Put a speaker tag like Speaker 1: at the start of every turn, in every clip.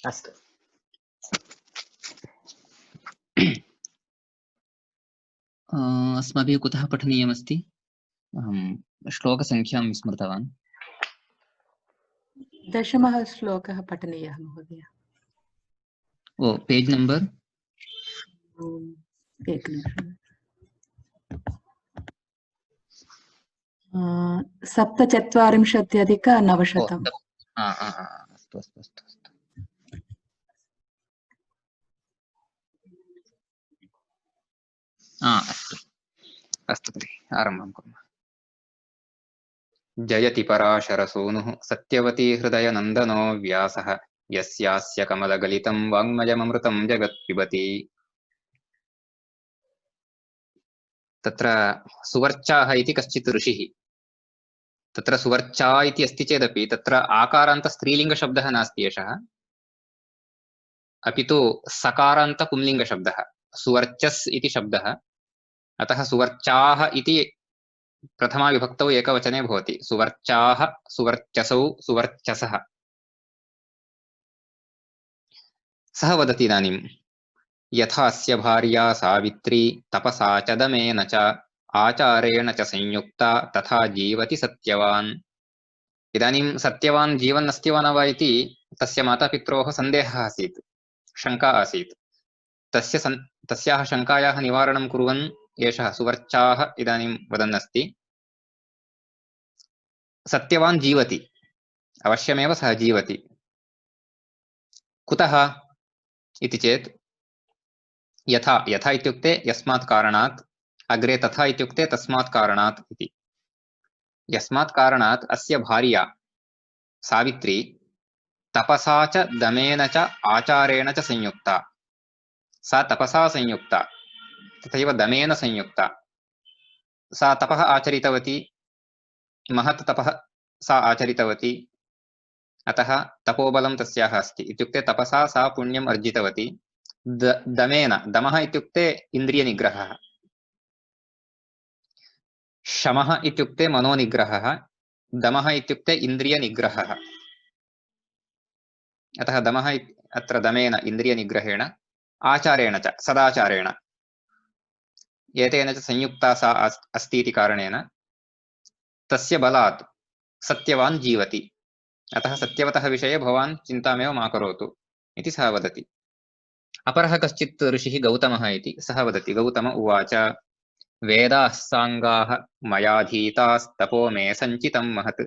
Speaker 1: अस्तु।
Speaker 2: अस्माभिः कुतः पठनीयमस्ति? अहं श्लोकसङ्ख्यां विस्मृतवान्।
Speaker 3: दशमः श्लोकः पठनीयः महोदय।
Speaker 2: ओ, पेज् नम्बर्?
Speaker 3: एकनिमिषम्। 47,900।
Speaker 2: अस्तु अस्तु अस्तु अस्तु। अस्तु अस्तु तर्हि आरम्भं कुर्मः। जयति पराशरसूनुः सत्यवती हृदयनन्दनो व्यासः यस्यास्य कमलगलितं वाङ्मयममृतं जगत् पिबति। तत्र सुवर्चाः इति कश्चित् ऋषिः। तत्र सुवर्चा इति अस्ति चेदपि तत्र आकारान्त स्त्रीलिङ्गशब्दः नास्ति एषः, अपि तु सकारान्त पुंलिङ्गशब्दः सुवर्चस् इति शब्दः। अतः सुवर्चाः इति प्रथमा विभक्तौ एकवचने भवति। सुवर्चाः, सुवर्चसौ, सुवर्चसः। सः वदति इदानीं यथास्य भार्या सावित्री तपसा च दमेन च आचारेण च संयुक्ता तथा जीवति सत्यवान्। इदानीं सत्यवान् जीवन् अस्ति वा न वा इति तस्य मातापित्रोः सन्देहः आसीत्, शङ्का आसीत्। तस्याः शङ्कायाः निवारणं कुर्वन् एषः सुवर्चाः इदानीं वदन् अस्ति सत्यवान् जीवति, अवश्यमेव सः जीवति। कुतः इति चेत् यथा, यथा इत्युक्ते यस्मात् कारणात्, अग्रे तथा इत्युक्ते तस्मात् कारणात् इति। यस्मात् कारणात् अस्य भार्या सावित्री तपसा च दमेन च आचारेण च संयुक्ता। सा तपसा संयुक्ता तथैव दमेन संयुक्ता। सा तपः आचरितवती, महत् तपः सा आचरितवती, अतः तपोबलं तस्याः अस्ति। इत्युक्ते तपसा सा पुण्यम् अर्जितवती। दमेन, दमः इत्युक्ते इन्द्रियनिग्रहः, शमः इत्युक्ते मनोनिग्रहः, दमः इत्युक्ते इन्द्रियनिग्रहः। अतः दमः अत्र दमेन इन्द्रियनिग्रहेण, आचारेण च सदाचारेण, एतेन च संयुक्ता सा अस्ति इति कारणेन तस्य बलात् सत्यवान् जीवति। अतः सत्यवतः विषये भवान् चिन्तामेव मा करोतु इति सः वदति। अपरः कश्चित् ऋषिः गौतमः इति, सः वदति। गौतम उवाच वेदाः साङ्गाः मयाधीतास्तपो मे सञ्चितं महत्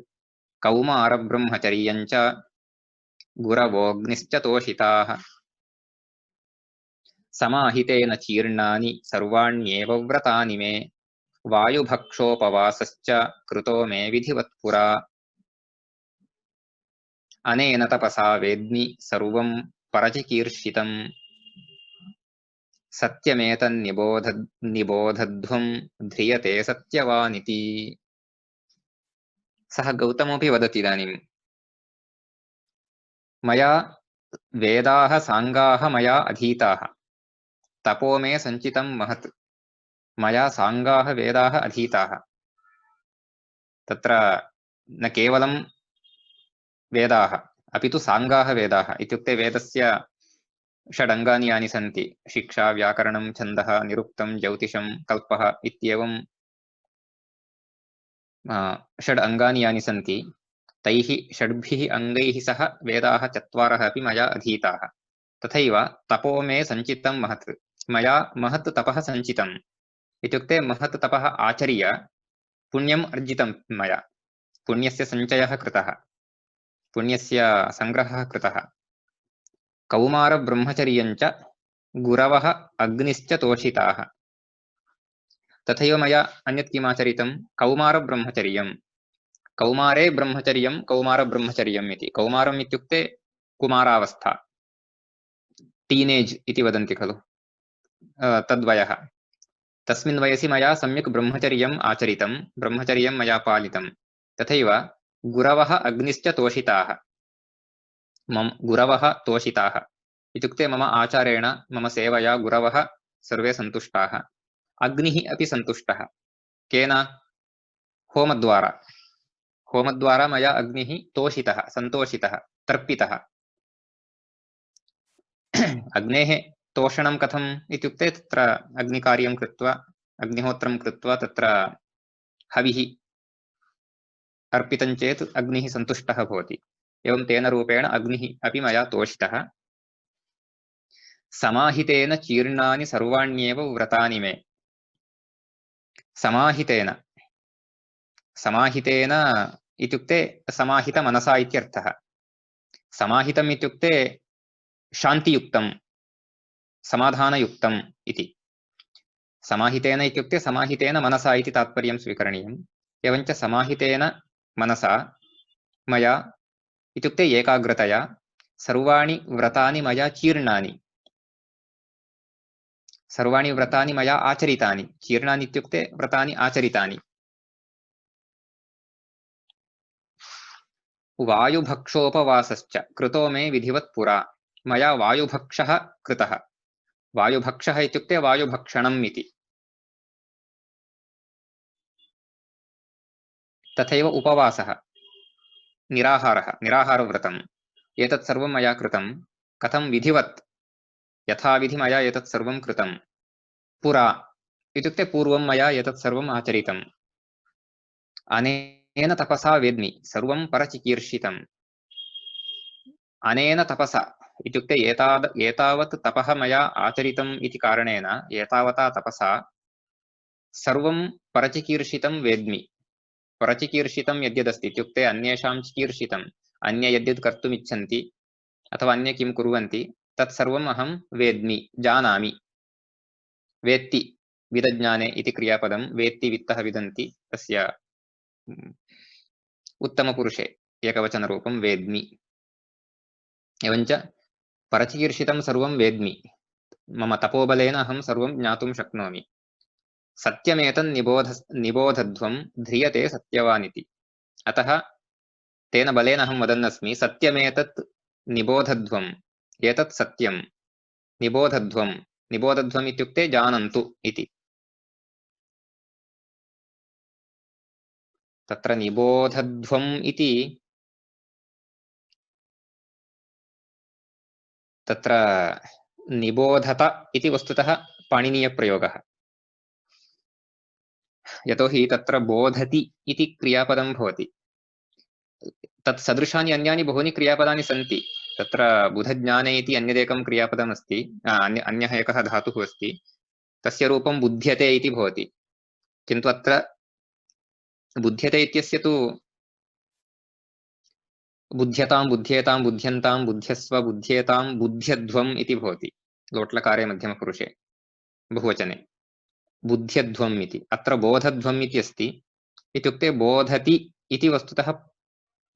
Speaker 2: कौमारब्रह्मचर्यं च गुरवोऽग्निश्च तोषिताः समाहितेन चीर्णानि सर्वाण्येव व्रतानि मे वायुभक्षोपवासश्च कृतो मे विधिवत्पुरा अनेन तपसा वेद्मि सर्वं परचिकीर्षितम् सत्यमेतन्निबोधध्वं ध्रियते सत्यवानिति। सः गौतमोऽपि वदति इदानीं मया वेदाः साङ्गाः मया अधीताः, तपो मे सञ्चितं महत्, मया साङ्गाः वेदाः अधीताः। तत्र न केवलं वेदाः अपि तु साङ्गाः वेदाः। इत्युक्ते वेदस्य षडङ्गानि यानि सन्ति, शिक्षा, व्याकरणं, छन्दः, निरुक्तं, ज्योतिषं, कल्पः इत्येवं षड् अङ्गानि यानि सन्ति, तैः षड्भिः अङ्गैः सह वेदाः चत्वारः अपि मया अधीताः। तथैव तपो मे सञ्चितं महत्, मया महत् तपः सञ्चितम्। इत्युक्ते महत् तपः आचर्य पुण्यम् अर्जितं मया, पुण्यस्य सञ्चयः कृतः, पुण्यस्य सङ्ग्रहः कृतः। कौमारब्रह्मचर्यं च गुरवः अग्निश्च तोषिताः। तथैव मया अन्यत् किमाचरितं, कौमारब्रह्मचर्यं। कौमारे ब्रह्मचर्यं कौमारब्रह्मचर्यम् इति। कौमारम् इत्युक्ते कुमारावस्था, टीनेज् इति वदन्ति खलु, तद्वयः। तस्मिन् वयसि मया सम्यक् ब्रह्मचर्यम् आचरितं, ब्रह्मचर्यं मया पालितं। तथैव गुरवः अग्निश्च तोषिताः। गुरवः तोषिताः इत्युक्ते मम आचारेण, मम सेवया गुरवः सर्वे सन्तुष्टाः। अग्निः अपि सन्तुष्टः। केन? होमद्वारा। होमद्वारा मया अग्निः तोषितः, सन्तोषितः, तर्पितः। अग्नेः तोषणं कथम् इत्युक्ते तत्र अग्निकार्यं कृत्वा अग्निहोत्रं कृत्वा तत्र हविः अर्पितं चेत् अग्निः सन्तुष्टः भवति। एवं तेन रूपेण अग्निः अपि मया तोषितः। समाहितेन चीर्णानि सर्वाण्येव व्रतानि मे। समाहितेन समाहितेन इत्युक्ते समाहितमनसा इत्यर्थः। समाहितम् इत्युक्ते शान्तियुक्तं समाधानयुक्तम् इति। समाहितेन इत्युक्ते समाहितेन मनसा इति तात्पर्यं स्वीकरणीयम्। एवञ्च समाहितेन मनसा मया इत्युक्ते एकाग्रतया सर्वाणि व्रतानि मया चीर्णानि, सर्वाणि व्रतानि मया आचरितानि। चीर्णानि इत्युक्ते व्रतानि आचरितानि। वायुभक्षोपवासश्च कृतो मे विधिवत् पुरा। मया वायुभक्षः कृतः। वायुभक्षः इत्युक्ते वायुभक्षणम् इति। तथैव उपवासः, निराहारः, निराहारव्रतम्, एतत् सर्वं मया कृतं। कथं विधिवत्, यथाविधि मया एतत् सर्वं कृतं। पुरा इत्युक्ते पूर्वं मया एतत् सर्वम् आचरितम्। अनेन तपसा वेद्मि सर्वं परचिकीर्षितम्। अनेन तपसा इत्युक्ते एतावत् तपः मया आचरितम् इति कारणेन एतावता तपसा सर्वं परचिकीर्षितं वेद्मि। परचिकीर्षितं यद्यदस्ति इत्युक्ते अन्येषां चिकीर्षितम्, अन्ये यद्यद् कर्तुमिच्छन्ति अथवा अन्ये किं कुर्वन्ति तत्सर्वम् अहं वेद्मि, जानामि। वेत्ति विदज्ञाने इति क्रियापदं वेत्ति वित्तः विदन्ति तस्य उत्तमपुरुषे एकवचनरूपं वेद्मि। एवञ्च परचिकीर्षितं सर्वं वेद्मि, मम तपोबलेन अहं सर्वं ज्ञातुं शक्नोमि। सत्यमेतन् निबोधध्वं ध्रियते सत्यवानिति। अतः तेन बलेन अहं वदन्नस्मि सत्यमेतत् निबोधध्वम्, एतत् सत्यं, निबोधध्वम्, निबोधध्वम् इत्युक्ते जानन्तु इति। तत्र निबोधध्वम् इति तत्र निबोधत इति वस्तुतः पाणिनीयप्रयोगः। यतोहि तत्र बोधति इति क्रियापदं भवति। तत् सदृशानि अन्यानि बहूनि क्रियापदानि सन्ति। तत्र बुधज्ञाने इति अन्यदेकं क्रियापदमस्ति, अन्यः एकः धातुः अस्ति, तस्य रूपं बुध्यते इति भवति। किन्तु अत्र बुध्यते इत्यस्य तु बुध्यतां, बुध्येतां, बुध्यन्तां, बुध्यस्व, बुध्येतां, बुध्यध्वम् इति भवति लोट्लकारे मध्यमपुरुषे बहुवचने बुध्यध्वम् इति। अत्र बोधध्वम् इति अस्ति। इत्युक्ते बोधति इति वस्तुतः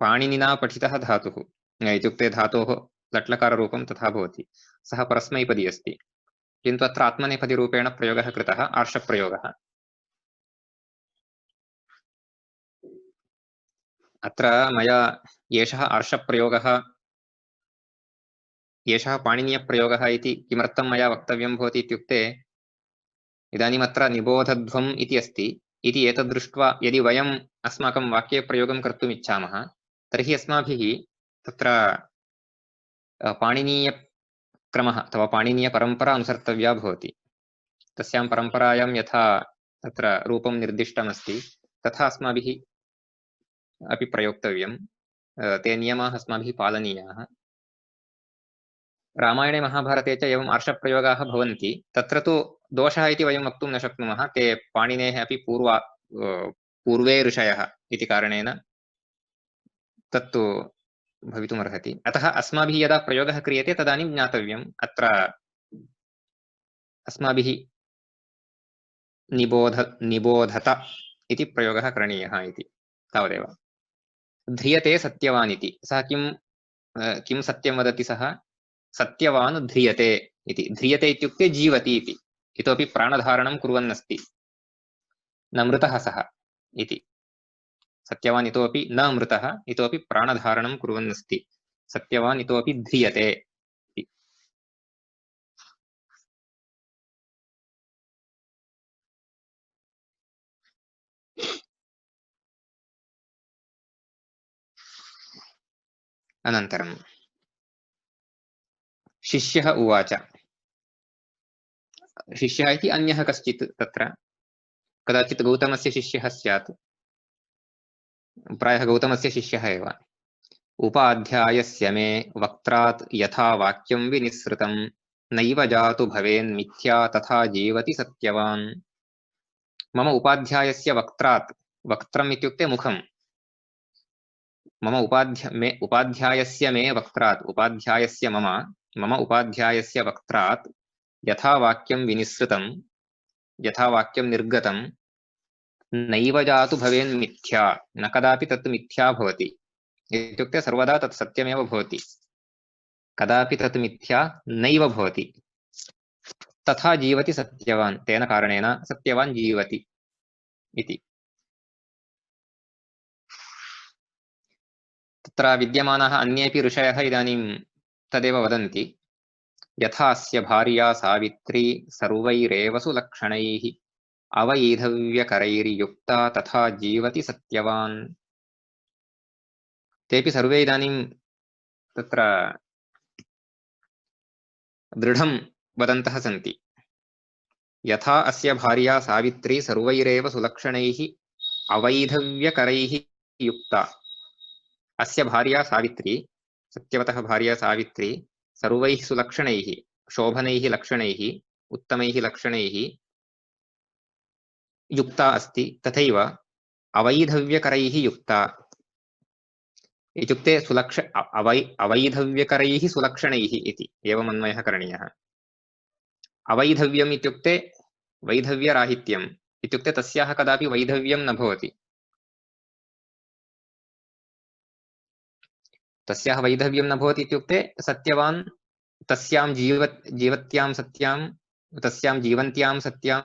Speaker 2: पाणिनिना पठितः धातुः, इत्युक्ते धातोः लट्लकाररूपं तथा भवति। सः परस्मैपदी अस्ति, किन्तु अत्र आत्मनेपदीरूपेण प्रयोगः कृतः, आर्षप्रयोगः। अत्र मया एषः आर्षप्रयोगः, एषः पाणिनीयप्रयोगः इति किमर्थं मया वक्तव्यं भवति इत्युक्ते इदानीम् अत्र निबोधध्वम् इति अस्ति इति एतद् दृष्ट्वा यदि वयम् अस्माकं वाक्ये प्रयोगं कर्तुम् इच्छामः तर्हि अस्माभिः तत्र पाणिनीयक्रमः अथवा पाणिनीयपरम्परा अनुसर्तव्या भवति। तस्यां परम्परायां यथा तत्र रूपं निर्दिष्टमस्ति तथा अस्माभिः अपि प्रयोक्तव्यं। ते नियमाः अस्माभिः पालनीयाः। रामायणे महाभारते च एवम् आर्षप्रयोगाः भवन्ति। तत्र तु दोषः इति वयं वक्तुं न शक्नुमः। ते पाणिनेः अपि पूर्वे ऋषयः इति कारणेन तत्तु भवितुमर्हति। अतः अस्माभिः यदा प्रयोगः क्रियते तदानीं ज्ञातव्यम् अत्र अस्माभिः निबोधत इति प्रयोगः करणीयः इति, तावदेव। ध्रियते सत्यवान् इति। सः किं सत्यं वदति? सः सत्यवान् ध्रियते इति। ध्रियते इत्युक्ते जीवति इति। इतोपि प्राणधारणं कुर्वन्नस्ति, न मृतः सः इति। सत्यवान् इतोपि न मृतः, इतोपि प्राणधारणं कुर्वन्नस्ति। सत्यवान् इतोपि ध्रियते इति। अनन्तरं शिष्यः उवाच। शिष्यः इति अन्यः कश्चित् तत्र कदाचित् गौतमस्य शिष्यः स्यात्, प्रायः गौतमस्य शिष्यः एव। उपाध्यायस्य मे वक्त्रात् यथा वाक्यं विनिसृतं नैव जातु भवेन्मिथ्या तथा जीवति सत्यवान्। मम उपाध्यायस्य वक्त्रात्, वक्त्रम् इत्युक्ते मुखम्, मम उपाध्यायस्य मे वक्त्रात्, उपाध्यायस्य मम उपाध्यायस्य वक्त्रात् यथा वाक्यं विनिसृतं, यथा वाक्यं निर्गतं नैव जातु भवेन्मिथ्या, न कदापि तत् मिथ्या भवति। इत्युक्ते सर्वदा तत् सत्यमेव भवति, कदापि तत् मिथ्या नैव भवति। तथा जीवति सत्यवान्, तेन कारणेन सत्यवान् जीवति इति। तत्र विद्यमानाः अन्येऽपि ऋषयः इदानीं तदेव वदन्ति। यथा अस्य भार्या सावित्री सर्वैरेव सुलक्षणैः अवैधव्यकरैर्युक्ता तथा जीवति सत्यवान्। तेऽपि सर्वे इदानीं तत्र दृढं वदन्तः सन्ति। यथा अस्य भार्या सावित्री सर्वैरेव सुलक्षणैः अवैधव्यकरैः युक्ता। अस्य भार्या सावित्री, सत्यवतः भार्या सावित्री सर्वैः सुलक्षणैः, शोभनैः लक्षणैः, उत्तमैः लक्षणैः युक्ता अस्ति, तथैव अवैधव्यकरैः युक्ता। इत्युक्ते अवैधव्यकरैः सुलक्षणैः इति एवम् अन्वयः करणीयः। अवैधव्यम् इत्युक्ते वैधव्यराहित्यम्, इत्युक्ते तस्याः कदापि वैधव्यं न भवति। तस्याः वैधव्यं न भवति इत्युक्ते सत्यवान् तस्यां जीवत्यां सत्यां, तस्यां जीवन्त्यां सत्यां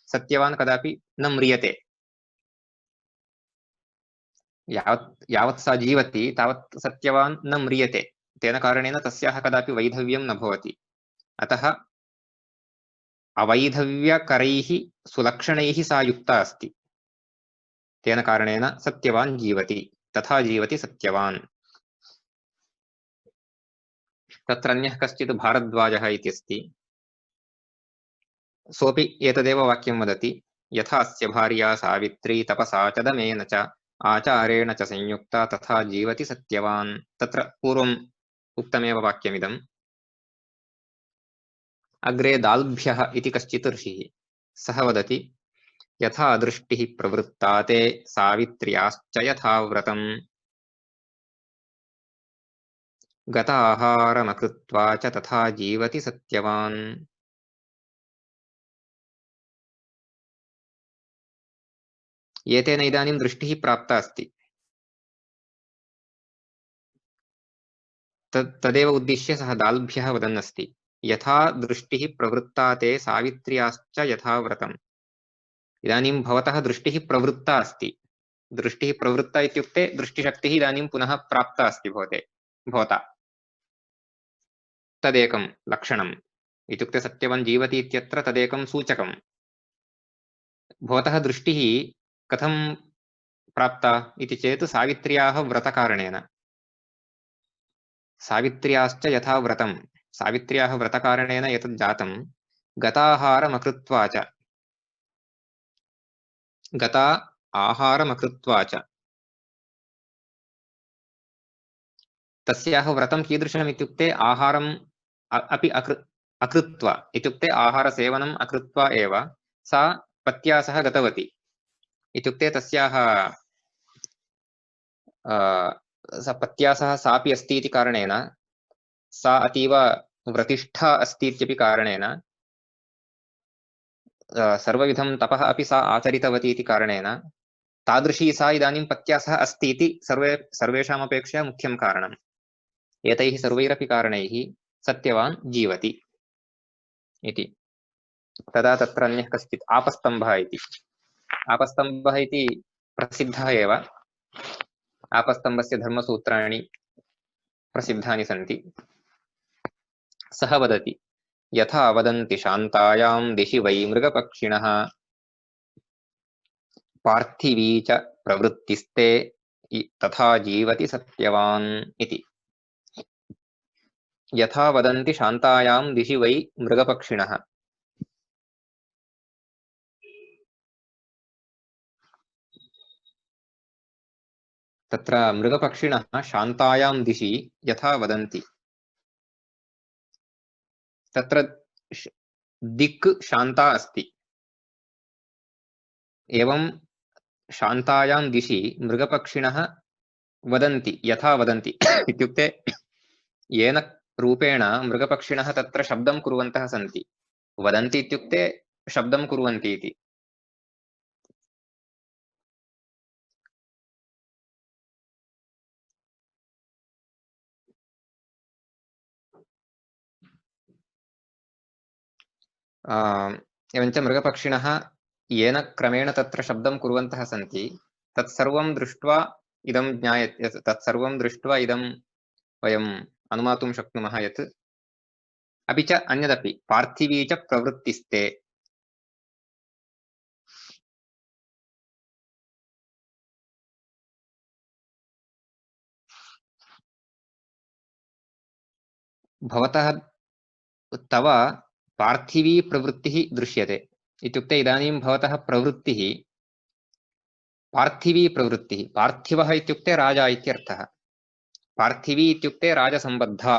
Speaker 2: सत्यवान् कदापि न म्रियते। यावत् सा जीवति तावत् सत्यवान् न म्रियते, तेन कारणेन तस्याः कदापि वैधव्यं न भवति। अतः अवैधव्यकरैः सुलक्षणैः सा युक्ता अस्ति, तेन कारणेन सत्यवान् जीवति, तथा जीवति सत्यवान्। तत्र अन्यः कश्चित् भारद्वाजः इति अस्ति, सोऽपि एतदेव वाक्यं वदति। यथा अस्य भार्या सावित्री तपसा च दमेन च आचारेण च संयुक्ता तथा जीवति सत्यवान्। तत्र पूर्वम् उक्तमेव वाक्यमिदम्। अग्रे दाल्भ्यः इति कश्चित् ऋषिः, सः वदति। यथा दृष्टिः प्रवृत्ता ते सावित्र्याश्च यथा व्रतम् गताहारमकृत्वा च तथा जीवति सत्यवान्। एतेन इदानीं दृष्टिः प्राप्ता अस्ति, तदेव उद्दिश्य सः दाल्भ्यः वदन् अस्ति। यथा दृष्टिः प्रवृत्ता ते सावित्र्याश्च यथा व्रतम्। इदानीं भवतः दृष्टिः प्रवृत्ता अस्ति। दृष्टिः प्रवृत्ता इत्युक्ते दृष्टिशक्तिः इदानीं पुनः प्राप्ता अस्ति भवता। तदेकं लक्षणम्, इत्युक्ते सत्यवान् जीवति इत्यत्र तदेकं सूचकम्। भवतः दृष्टिः कथं प्राप्ता इति चेत् सावित्र्याः व्रतकारणेन। सावित्र्याश्च यथा व्रतं, सावित्र्याः व्रतकारणेन एतत् जातं। गताहारमकृत्वा च, गता आहारमकृत्वा च। तस्याः व्रतं कीदृशम् इत्युक्ते आहारम् अपि अकृत्वा, इत्युक्ते आहारसेवनम् अकृत्वा एव सा पत्या सह गतवती। इत्युक्ते तस्याः सा पत्या सह सापि अस्ति इति कारणेन, सा अतीव व्रतिष्ठा अस्ति इत्यपि कारणेन, सर्वविधं तपः अपि सा आचरितवती इति कारणेन तादृशी सा इदानीं पत्या सह अस्ति इति सर्वेषामपेक्षया मुख्यं कारणम्। एतैः सर्वैरपि कारणैः सत्यवान् जीवति इति। तदा तत्र अन्यः कश्चित् आपस्तम्भः इति, आपस्तम्भः इति प्रसिद्धः एव। आपस्तम्भस्य धर्मसूत्राणि प्रसिद्धानि सन्ति। सः वदति। यथा वदन्ति शान्तायां दिशि वै मृगपक्षिणः पार्थिवी च प्रवृत्तिस्ते तथा जीवति सत्यवान् इति। यथा वदन्ति शान्तायां दिशि वै मृगपक्षिणः। तत्र मृगपक्षिणः शान्तायां दिशि यथा वदन्ति, तत्र दिक् शान्ता अस्ति। एवं शान्तायां दिशि मृगपक्षिणः वदन्ति यथा वदन्ति इत्युक्ते येन रूपेण मृगपक्षिणः तत्र शब्दं कुर्वन्तः सन्ति। वदन्ति इत्युक्ते शब्दं कुर्वन्ति इति। एवञ्च मृगपक्षिणः येन क्रमेण तत्र शब्दं कुर्वन्तः सन्ति तत्सर्वं दृष्ट्वा इदं ज्ञायते, तत्सर्वं दृष्ट्वा इदं वयम् अनुमातुं शक्नुमः यत् अपि च अन्यदपि पार्थिवी च प्रवृत्तिस्ते। भवतः तव पार्थिवी प्रवृत्तिः दृश्यते इत्युक्ते इदानीं भवतः प्रवृत्तिः पार्थिवी प्रवृत्तिः। पार्थिवः इत्युक्ते राजा इत्यर्थः। पार्थिवी इत्युक्ते राजसम्बद्धा।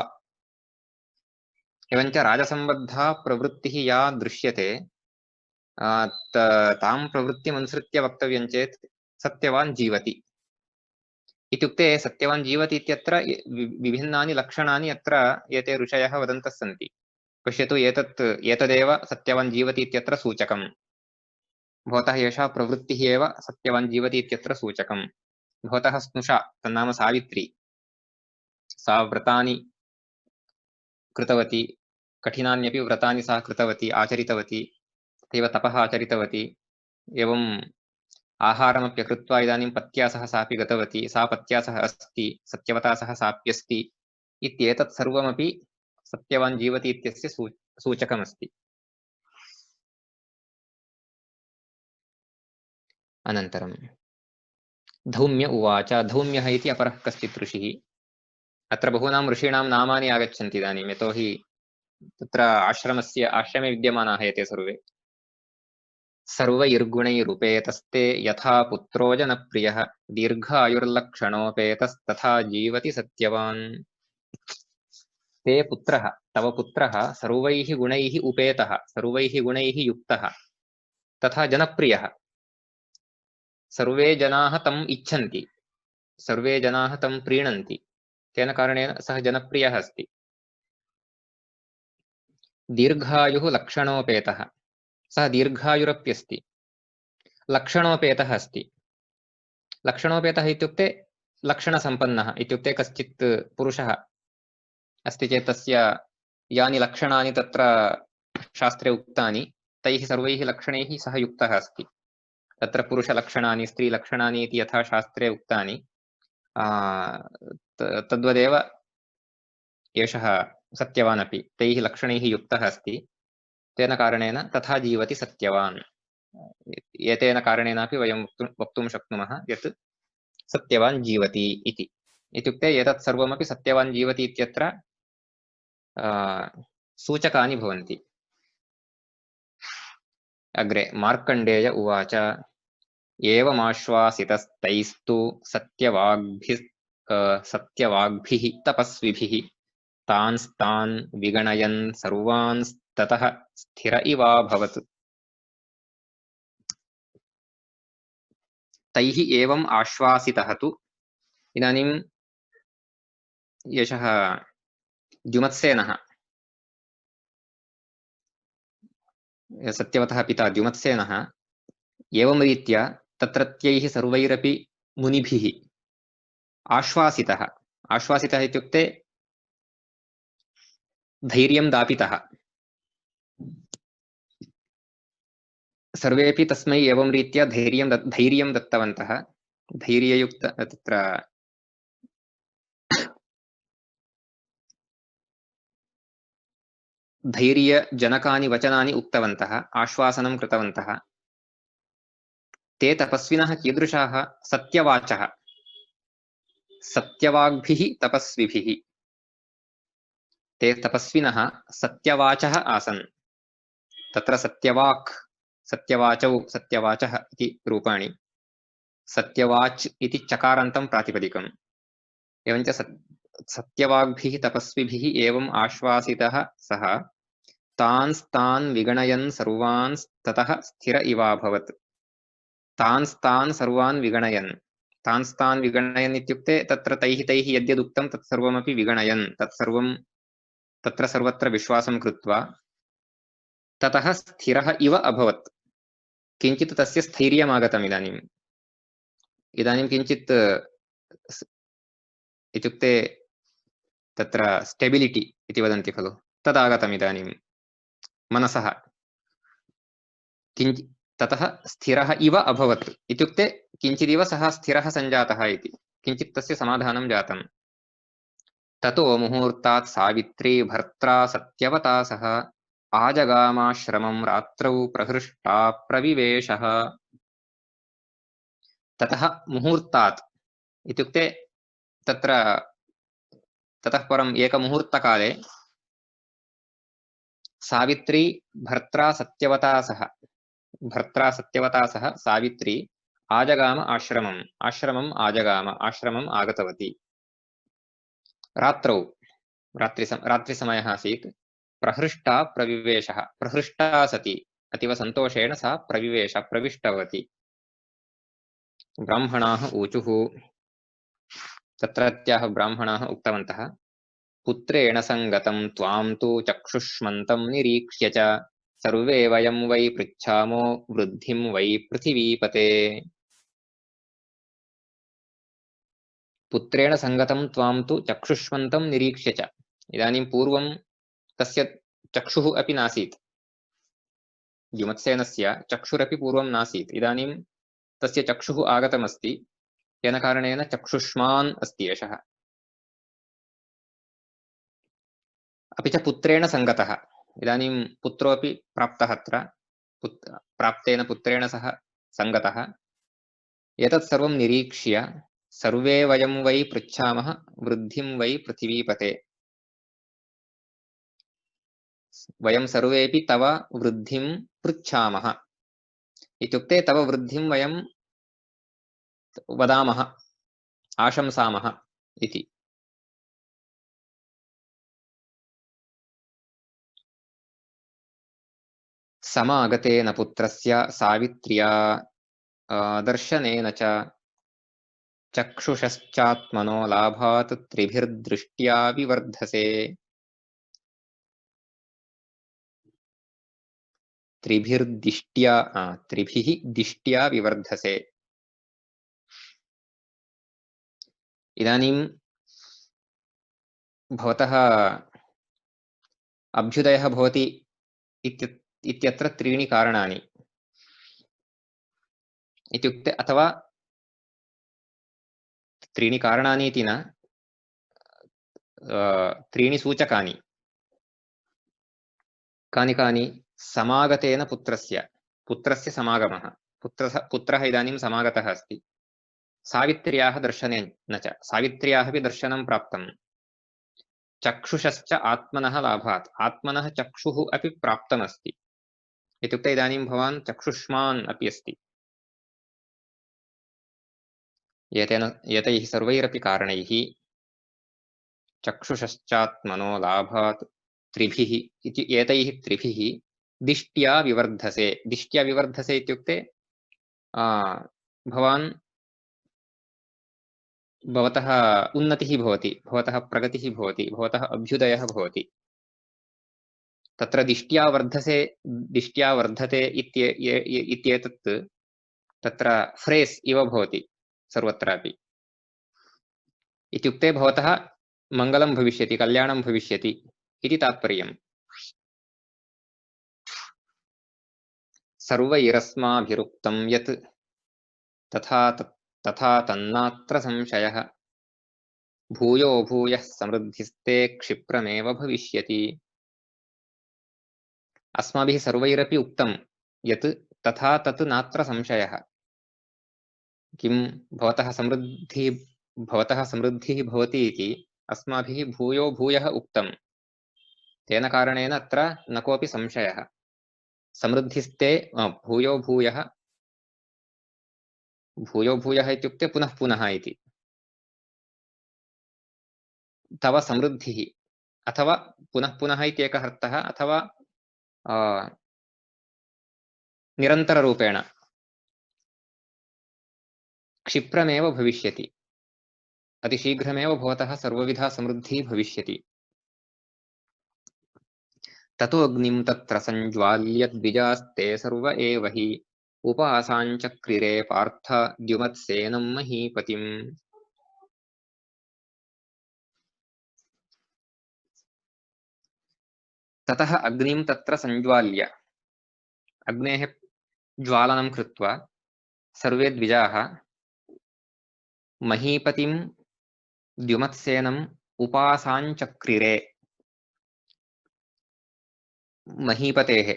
Speaker 2: एवञ्च राजसम्बद्धा प्रवृत्तिः या दृश्यते तां प्रवृत्तिमनुसृत्य वक्तव्यं चेत् सत्यवान् जीवति इत्युक्ते सत्यवान् जीवति इत्यत्र विभिन्नानि लक्षणानि अत्र एते ऋषयः वदन्तः सन्ति। पश्यतु, एतदेव सत्यवान् जीवति इत्यत्र सूचकम्। भवतः एषा प्रवृत्तिः एव सत्यवान् जीवति इत्यत्र सूचकम्। भवतः स्नुषा, तन्नाम सावित्री, सा व्रतानि कृतवती, कठिनान्यपि व्रतानि सा कृतवती, आचरितवती, तथैव तपः आचरितवती। एवम् आहारमप्य कृत्वा इदानीं पत्या सह सापि गतवती, सा पत्या सह अस्ति, सत्यवता सह साप्यस्ति इत्येतत् सर्वमपि सत्यवान् जीवति इत्यस्य सूचकमस्ति। अनन्तरं धौम्य उवाच। धौम्यः इति अपरः कश्चित् ऋषिः। अत्र बहूनां ऋषीणां नामानि आगच्छन्ति इदानीं, यतोहि तत्र आश्रमे विद्यमानाः एते सर्वे। सर्वैर्गुणैरुपेतस्ते यथा पुत्रो जनप्रियः दीर्घायुर्लक्षणोपेतस्तथा जीवति सत्यवान्। ते पुत्रः, तव पुत्रः सर्वैः गुणैः उपेतः, सर्वैः गुणैः युक्तः, तथा जनप्रियः। सर्वे जनाः तम् इच्छन्ति, सर्वे जनाः तं प्रीणन्ति, तेन कारणेन सः जनप्रियः अस्ति। दीर्घायुः लक्षणोपेतः, सः दीर्घायुरप्यस्ति, लक्षणोपेतः अस्ति। लक्षणोपेतः इत्युक्ते लक्षणसम्पन्नः इत्युक्ते कश्चित् पुरुषः अस्ति चेत् तस्य यानि लक्षणानि तत्र शास्त्रे उक्तानि तैः सर्वैः लक्षणैः सः युक्तः अस्ति। तत्र पुरुषलक्षणानि, स्त्रीलक्षणानि इति यथा शास्त्रे उक्तानि तद्वदेव एषः सत्यवान् अपि तैः लक्षणैः युक्तः अस्ति। तेन कारणेन तथा जीवति सत्यवान्। एतेन कारणेनापि वयं वक्तुं शक्नुमः यत् सत्यवान् जीवति इति। इत्युक्ते एतत् सर्वमपि सत्यवान् जीवति इत्यत्र सूचकानि भवन्ति। अग्रे मार्कण्डेय उवाच। एवमाश्वासितस्तैस्तु सत्यवाग्भिः तपस्विभिः तांस्तान् विगणयन् सर्वांस्ततः स्थिर इवाभवत्। तैः एवम् आश्वासितः तु, इदानीं एषः द्युमत्सेनः, सत्यवतः पिता द्युमत्सेनः एवं रीत्या तत्रत्यैः सर्वैरपि मुनिभिः आश्वासितः। आश्वासितः इत्युक्ते धैर्यं दापितः। सर्वेपि तस्मै एवं रीत्या धैर्यं दत्तवन्तः। धैर्ययुक्त तत्र धैर्यजनकानि वचनानि उक्तवन्तः, आश्वासनं कृतवन्तः। ते तपस्विनः कीदृशाः? सत्यवाचः, सत्यवाग्भिः तपस्विभिः। ते तपस्विनः सत्यवाचः आसन्। तत्र सत्यवाक्, सत्यवाचौ, सत्यवाचः इति रूपाणि। सत्यवाच् इति चकारान्तं प्रातिपदिकम्। एवञ्च सत्यवाग्भिः तपस्विभिः एवम् आश्वासितः सः तान् विगणयन् सर्वान् ततः स्थिर इवाभवत्। तान् सर्वान् विगणयन्, तान् विगणयन् इत्युक्ते तत्र तैः यद्यदुक्तं तत्सर्वमपि विगणयन्, तत्सर्वं तत्र सर्वत्र विश्वासं कृत्वा ततः स्थिरः इव अभवत्। किञ्चित् तस्य स्थैर्यम् आगतम्। इदानीं किञ्चित् इत्युक्ते तत्र स्टेबिलिटी इति वदन्ति खलु, तदागतम् इदानीं मनसः। ततः स्थिरः इव अभवत् इत्युक्ते किञ्चिदिव सः स्थिरः सञ्जातः इति, किञ्चित् तस्य समाधानं जातम्। ततो मुहूर्तात् सावित्री भर्त्रा सत्यवता सह आजगामाश्रमं रात्रौ प्रहृष्टा प्रविवेशः। ततः मुहूर्तात् इत्युक्ते तत्र ततः परम् एकमुहूर्तकाले सावित्री भर्त्रा सत्यवता सह सावित्री आजगाम आश्रमम्, आश्रमम् आजगाम, आश्रमम् आगतवती। रात्रौ, रात्रिसमयः आसीत्। प्रहृष्टा प्रविवेशः, प्रहृष्टा सती अतीव सन्तोषेण सा प्रविष्टवती। ब्राह्मणाः ऊचुः, तत्रत्याः ब्राह्मणाः उक्तवन्तः, पुत्रेण सङ्गतं त्वां तु चक्षुष्मन्तं निरीक्ष्य च सर्वे वयं वै पृच्छामो वृद्धिं वै पृथिवीपते। पुत्रेण सङ्गतं त्वां तु चक्षुष्मन्तं निरीक्ष्य च। इदानीं पूर्वं तस्य चक्षुः अपि नासीत्, द्युमत्सेनस्य चक्षुरपि पूर्वं नासीत्। इदानीं तस्य चक्षुः आगतमस्ति, येन कारणेन चक्षुष्मान् अस्ति एषः। अपि च पुत्रेण सङ्गतः, इदानीं पुत्रोऽपि प्राप्तः। अत्र प्राप्तेन पुत्रेण सह सङ्गतः। एतत् सर्वं निरीक्ष्य सर्वे वयं वै पृच्छामः वृद्धिं वै पृथिवीपते। वयं सर्वेपि तव वृद्धिं पृच्छामः इत्युक्ते तव वृद्धिं वयं वदामः, आशंसामः इति। समागतेन पुत्रस्य सावित्र्या दर्शनेन च चक्षुषश्चात्मनो लाभात् त्रिभिर्दृष्ट्या विवर्धसे। त्रिभिः दिष्ट्या विवर्धसे। इदानीं भवतः अभ्युदयः भवति इत्यत्र त्रीणि कारणानि इत्युक्ते, अथवा त्रीणि कारणानि इति न, त्रीणि सूचकानि। कानि कानि? समागतेन पुत्रस्य समागमः, पुत्रः इदानीं समागतः अस्ति। सावित्र्याः दर्शनेन च, सावित्र्याः अपि दर्शनं प्राप्तं। चक्षुषश्च आत्मनः लाभात्, आत्मनः चक्षुः अपि प्राप्तमस्ति। इत्युक्ते इदानीं भवान् चक्षुष्मान् अपि अस्ति। एतैः सर्वैरपि कारणैः चक्षुषश्चात्मनो लाभात् त्रिभिः इति, एतैः त्रिभिः दिष्ट्या विवर्धसे। दिष्ट्या विवर्धसे इत्युक्ते भवतः उन्नतिः भवति, भवतः प्रगतिः भवति, भवतः अभ्युदयः भवति। तत्र दिष्ट्या वर्धसे, दिष्ट्या वर्धते इत्येतत् तत्र फ्रेस् इव भवति सर्वत्रापि। इत्युक्ते भवतः मङ्गलं भविष्यति, कल्याणं भविष्यति इति तात्पर्यम्। सर्वैरस्माभिरुक्तं यत् तथा तन्नात्र संशयः भूयो भूयः समृद्धिस्ते क्षिप्रमेव भविष्यति। अस्माभिः सर्वैरपि उक्तं यत् तथा तत् नात्र संशयः। किं? भवतः समृद्धिः भवति इति अस्माभिः भूयो भूयः उक्तं। तेन कारणेन अत्र न कोऽपि संशयः। समृद्धिस्ते भूयो भूयः, भूयो भूयः इत्युक्ते पुनः पुनः इति। तव समृद्धिः अथवा पुनः पुनः इति एकः अर्थः, अथवा निरन्तररूपेण क्षिप्रमेव भविष्यति, अतिशीघ्रमेव भवतः सर्वविधा समृद्धिः भविष्यति। ततो अग्निं तत्र संज्वाल्य द्विजास्ते सर्व एव हि उपासाञ्चक्रिरे पार्थ द्युमत्सेनं महीपतिम्। ततः अग्निं तत्र संज्वाल्य, अग्नेः ज्वालनं कृत्वा सर्वे द्विजाः महीपतिं द्युमत्सेनम् उपासाञ्चक्रिरे, महीपतेः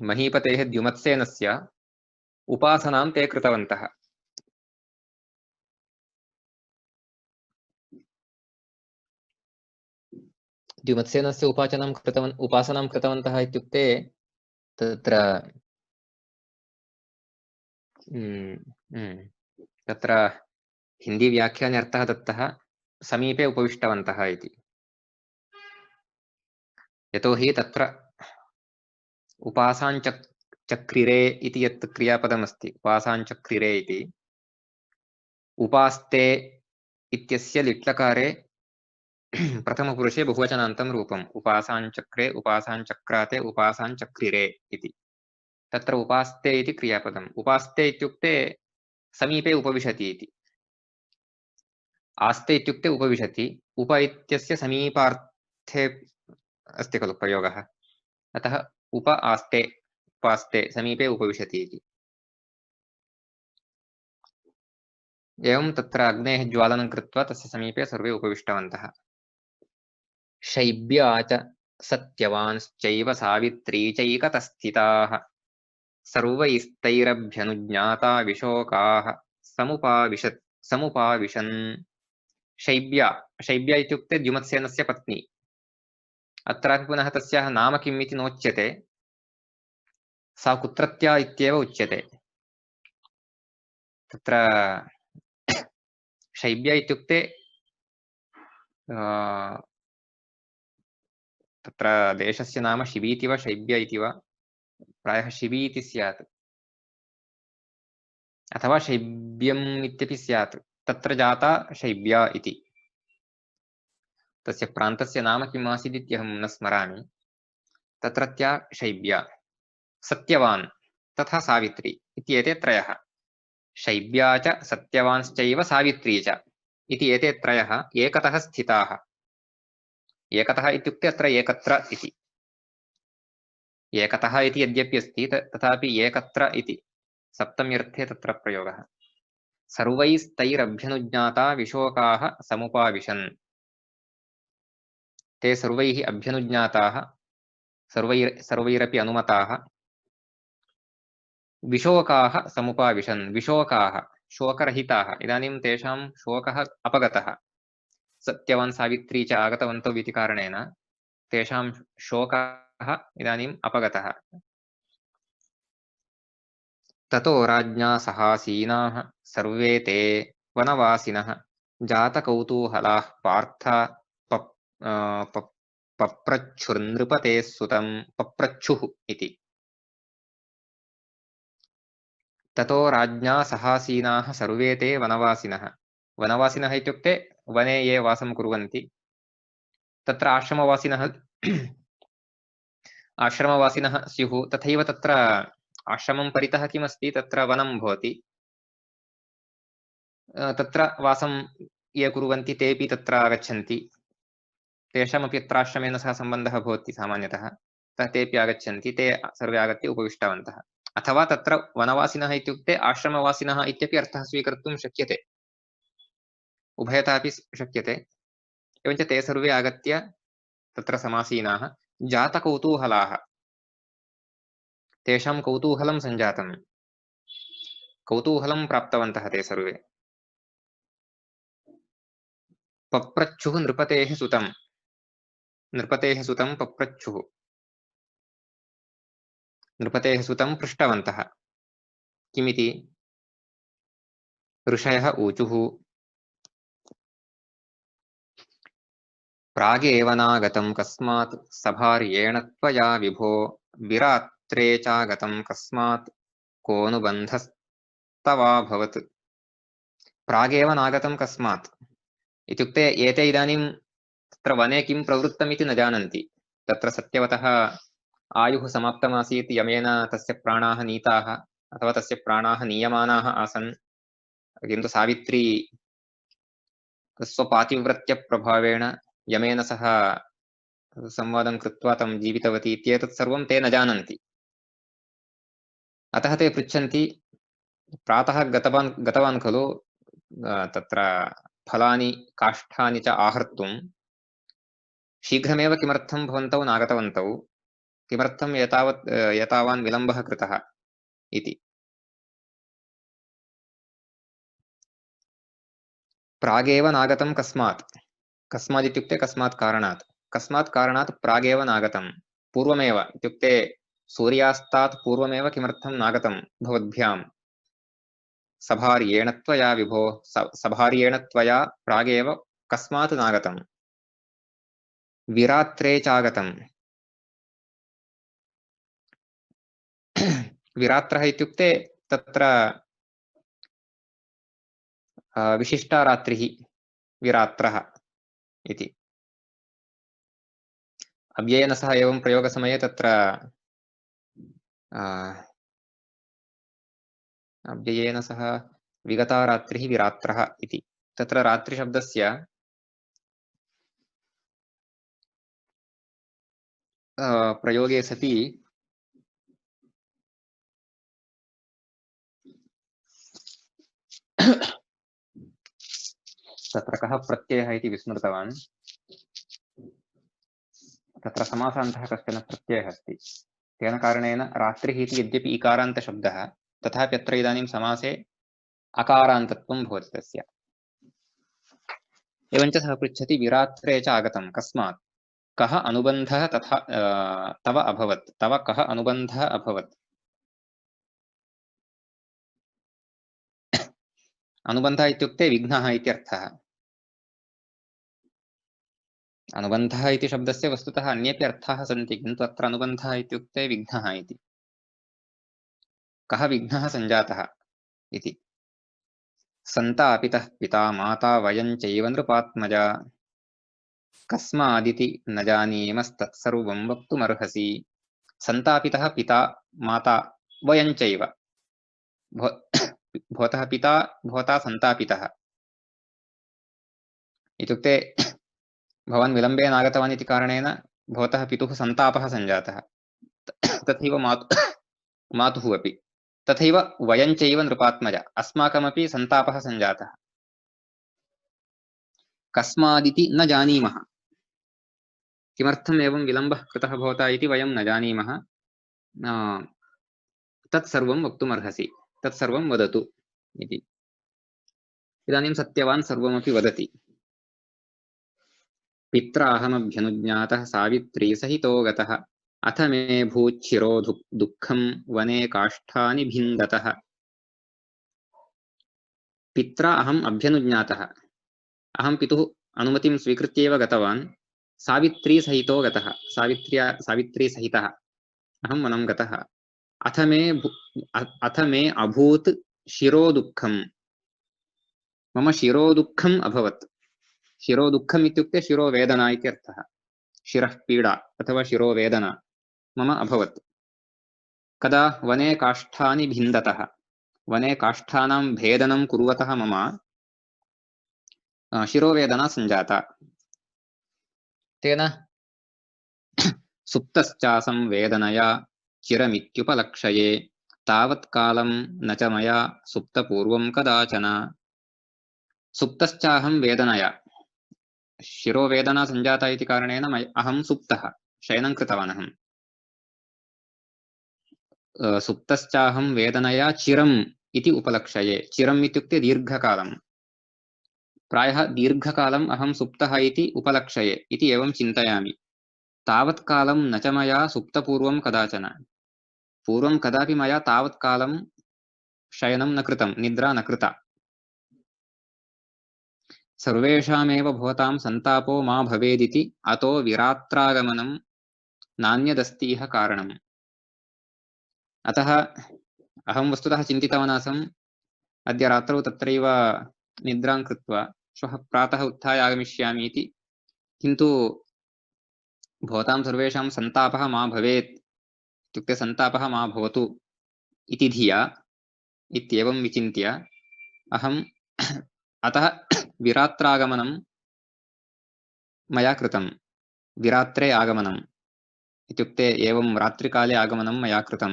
Speaker 2: महीपतेः द्युमत्सेनस्य उपासनां ते कृतवन्तः। द्युमत्सेनस्य उपासनां कृतवन्तः इत्युक्ते तत्र तत्र हिंदी व्याख्याने अर्थः दत्तः समीपे उपविष्टवन्तः इति। यतोहि तत्र उपासाञ्चक्रिरे इति यत् क्रियापदमस्ति, उपासाञ्चक्रिरे इति, उपास्ते इत्यस्य लिट्लकारे प्रथमपुरुषे बहुवचनान्तं रूपम्, उपासाञ्चक्रे, उपासाञ्चक्राते, उपासाञ्चक्रिरे इति। तत्र उपास्ते इति क्रियापदम्। उपास्ते इत्युक्ते समीपे उपविशति इति। आस्ते इत्युक्ते उपविशति, उप इत्यस्य समीपार्थे अस्ति खलु प्रयोगः, अतः उप आस्ते, उपास्ते समीपे उपविशति इति। एवं तत्र अग्नेः ज्वालनं कृत्वा तस्य समीपे सर्वे उपविष्टवन्तः। शैब्या च सत्यवांश्चैव सावित्री चैकतस्थिताः सर्वैस्तैरभ्यनुज्ञाता विशोकाः समुपाविशन्। शैब्या, शैब्या इत्युक्ते द्युमत्सेनस्य पत्नी। अत्रापि पुनः तस्याः नाम किम् इति नोच्यते, सा कुत्रत्या इत्येव उच्यते। तत्र शैब्या इत्युक्ते तत्र देशस्य नाम शिबीति वा शैब्या इति वा, प्रायः शिबी इति स्यात् अथवा शैब्यम् इत्यपि स्यात्। तत्र जाता शैब्या इति। तस्य प्रान्तस्य नाम किम् आसीत् इत्यहं न स्मरामि। तत्रत्या शैब्या, सत्यवान् तथा सावित्री इत्येते त्रयः। शैब्या च सत्यवांश्चैव सावित्री च इति एते त्रयः एकतः स्थिताः। एकतः इत्युक्ते अत्र एकत्र इति। एकतः इति यद्यपि अस्ति तथापि एकत्र इति सप्तम्यर्थे तत्र प्रयोगः। सर्वैस्तैरभ्यनुज्ञाता विशोकाः समुपाविशन्। ते सर्वैः अभ्यनुज्ञाताः, सर्वैरपि अनुमताः, विशोकाः समुपाविशन्। विशोकाः शोकरहिताः, इदानीं तेषां शोकः अपगतः। सत्यवान् सावित्री च आगतवन्तौ इति कारणेन तेषां शोकः इदानीम् अपगतः। ततो राज्ञा सहासीनाः सर्वे ते वनवासिनः जातकौतूहलाः पार्थ पप्रच्छुर्नृपतेः सुतं। पप्रच्छुः इति। ततो राज्ञा सहासीनाः सर्वे ते वनवासिनः। वनवासिनः इत्युक्ते वने ये वासं कुर्वन्ति। तत्र आश्रमवासिनः स्युः। तथैव तत्र आश्रमं परितः किमस्ति, तत्र वनं भवति। तत्र वासं ये कुर्वन्ति तेपि तत्र आगच्छन्ति। तेषामपि अत्र आश्रमेण सह सम्बन्धः भवति सामान्यतः। तेपि आगच्छन्ति, ते सर्वे आगत्य उपविष्टवन्तः। अथवा तत्र वनवासिनः इत्युक्ते आश्रमवासिनः इत्यपि अर्थः स्वीकर्तुं शक्यते, उभयथा अपि शक्यते। एवञ्च ते सर्वे आगत्य तत्र समासीनाः। जातकौतूहलाः, तेषां कौतूहलं सञ्जातं, कौतूहलं प्राप्तवन्तः ते सर्वे। पप्रच्छुः नृपतेः सुतं पप्रच्छुः नृपतेः सुतं पृष्टवन्तः किमिति ऋषयः ऊचुः प्रागेव नागतं कस्मात् सभार्येण त्वया विभो विरात्रे चागतं कस्मात् कोऽनुबन्धस्तवाभवत् प्रागेव नागतं कस्मात् इत्युक्ते एते इदानीं तत्र वने किं प्रवृत्तमिति न जानन्ति तत्र सत्यवतः आयुः समाप्तमासीत् यमेन तस्य प्राणाः नीताः अथवा तस्य प्राणाः नीयमानाः आसन् किन्तु सावित्री स्वपातिव्रत्यप्रभावेण यमेन सह संवादं कृत्वा तं जीवितवती इत्येतत् सर्वं ते न जानन्ति अतः ते पृच्छन्ति प्रातः गतवान् खलु तत्र फलानि काष्ठानि च आहर्तुं शीघ्रमेव किमर्थं भवन्तौ नागतवन्तौ किमर्थं एतावान् विलम्बः कृतः इति प्रागेव नागतं कस्मात् कस्मात् इत्युक्ते कस्मात् कारणात् प्रागेव नागतं पूर्वमेव इत्युक्ते सूर्यास्तात् पूर्वमेव किमर्थं नागतं भवद्भ्यां सभार्येण त्वया विभो सभार्येण त्वया प्रागेव कस्मात् नागतं विरात्रे चागतं विरात्रः इत्युक्ते तत्र विशिष्टा रात्रिः विरात्रः इति अव्ययेन सह एवं प्रयोगसमये तत्र अव्ययेन सह विगता रात्रिः विरात्रः इति तत्र रात्रिशब्दस्य प्रयोगे सति तत्र कः प्रत्ययः इति विस्मृतवान् तत्र समासान्तः कश्चन प्रत्ययः अस्ति तेन कारणेन रात्रिः इति यद्यपि इकारान्तशब्दः तथापि अत्र इदानीं समासे अकारान्तत्वं भवति तस्य एवञ्च सः पृच्छति विरात्रे च आगतं कस्मात् कः अनुबन्धः तथा तव अभवत् तव कः अनुबन्धः अभवत् अनुबन्धः इत्युक्ते विघ्नः इत्यर्थः अनुबन्धः इति शब्दस्य वस्तुतः अन्येपि अर्थाः सन्ति किन्तु अत्र अनुबन्धः इत्युक्ते विघ्नः इति कः विघ्नः सञ्जातः इति सन्तापितः पिता माता वयं चैव नृपात्मजा कस्मादिति न जानीमस्तत्सर्वं वक्तुमर्हसि सन्तापितः पिता माता वयं चैव भवतः पिता भवता सन्तापितः इत्युक्ते भवान् विलम्बेन आगतवान् इति कारणेन भवतः पितुः सन्तापः सञ्जातः तथैव मातुः अपि तथैव वयं चैव नृपात्मज अस्माकमपि सन्तापः सञ्जातः कस्मादिति न जानीमः किमर्थम् एवं विलम्बः कृतः भवता इति वयं न जानीमः तत्सर्वं वक्तुमर्हसि तत्सर्वं वदतु इति इदानीं सत्यवान् सर्वमपि वदति पित्राहमभ्यनुज्ञातः सावित्री सहितो गतः अथ मे भूच्छिरो दुःखं वने काष्ठानि भिन्दतः पित्रा अहम् अभ्यनुज्ञातः अहं पितुः अनुमतिं स्वीकृत्यैव गतवान् सावित्री सहितो गतः सावित्री सहितः अहं वनं गतः अथ मे अभूत् शिरो दुःखं मम शिरो दुःखम् अभवत् शिरो दुःखम् इत्युक्ते शिरोवेदना इत्यर्थः शिरः पीडा अथवा शिरोवेदना मम अभवत् कदा वने काष्ठानि भिन्दतः वने काष्ठानां भेदनं कुर्वतः मम शिरोवेदना सञ्जाता तेन सुप्तश्चासं वेदनया चिरमित्युपलक्षये तावत्कालं न च मया सुप्तपूर्वं कदाचन सुप्तश्चाहं वेदनया शिरोवेदना सञ्जाता इति कारणेन अहं सुप्तः शयनं कृतवान् अहं सुप्तश्चाहं वेदनया चिरम् इति उपलक्षये चिरम् इत्युक्ते दीर्घकालं प्रायः दीर्घकालम् अहं सुप्तः इति उपलक्षये इति एवं चिन्तयामि। तावत् कालं न च मया सुप्तपूर्वं कदाचन। पूर्वं कदापि मया तावत् कालं शयनं न कृतं, निद्रा न कृता। सर्वेषामेव भवतां सन्तापो मा भवेदिति अतो विरात्रागमनं नान्यदस्ति इह कारणम्। अतः अहं वस्तुतः चिन्तितवान् आसम् अद्य रात्रौ तत्रैव निद्रां कृत्वा श्वः प्रातः उत्थाय आगमिष्यामि इति। किन्तु भवतां सर्वेषां सन्तापः मा भवेत् इत्युक्ते सन्तापः मा भवतु इति धिया इत्येवं विचिन्त्य अहम् अतः विरात्रागमनं मया कृतं। विरात्रे आगमनम् इत्युक्ते एवं रात्रिकाले आगमनं मया कृतं।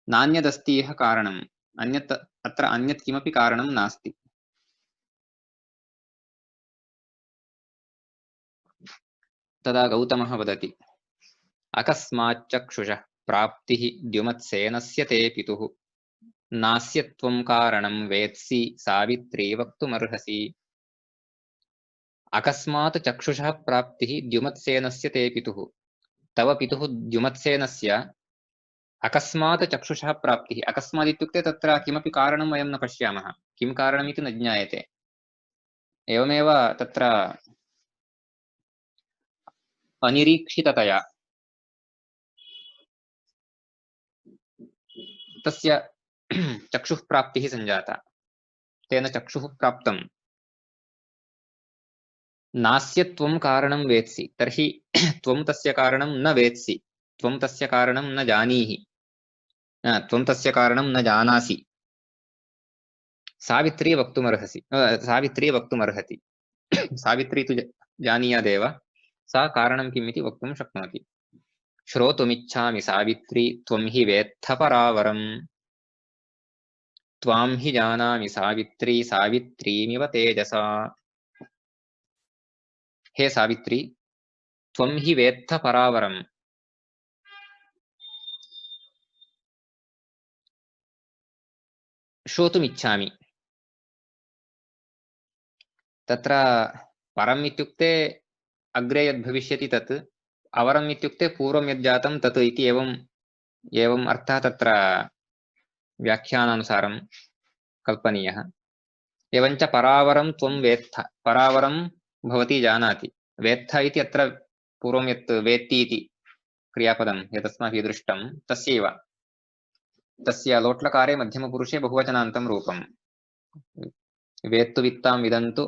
Speaker 2: नान्यदस्ति इह कारणम्, अन्यत् अत्र अन्यत् किमपि कारणं नास्ति। तदा गौतमः वदति, अकस्माच्चक्षुषः प्राप्तिः द्युमत्सेनस्य ते पितुः, नास्य त्वं कारणं वेत्सि सावित्री वक्तुमर्हसि। अकस्मात् चक्षुषः प्राप्तिः द्युमत्सेनस्य ते पितुः, तव पितुः द्युमत्सेनस्य अकस्मात् चक्षुषः प्राप्तिः। अकस्मात् इत्युक्ते तत्र किमपि कारणं वयं न पश्यामः, किं कारणमिति न ज्ञायते। एवमेव तत्र अनिरीक्षिततया तस्य चक्षुः प्राप्तिः सञ्जाता, तेन चक्षुः प्राप्तं। नास्य त्वं कारणं वेत्सि, तर्हि त्वं तस्य कारणं न वेत्सि, त्वं तस्य कारणं न जानीहि, त्वं तस्य कारणं न जानासि। सावित्री वक्तुमर्हसि, सावित्री वक्तुमर्हति। सावित्री तु जानीयादेव, सा कारणं किम् इति वक्तुं शक्नोति। श्रोतुमिच्छामि सावित्री त्वं हि वेत्थ परावरम्, त्वां हि जानामि सावित्री सावित्रीमिव तेजसा। हे सावित्री, त्वं हि वेत्थ परावरम्, श्रोतुमिच्छामि। तत्र परम् इत्युक्ते अग्रे यद् भविष्यति तत्, अवरम् इत्युक्ते पूर्वं यद् जातं तत् इति एवम् अर्थः तत्र व्याख्यानानुसारं कल्पनीयः। एवञ्च परावरं त्वं वेत्थ, परावरं भवती जानाति। वेत्थ इति अत्र पूर्वं यत् वेत्ति इति क्रियापदं यदस्माभिः दृष्टं तस्यैव, तस्य लोट्लकारे मध्यमपुरुषे बहुवचनान्तं रूपम्। वेत्तु वित्तां विदन्तु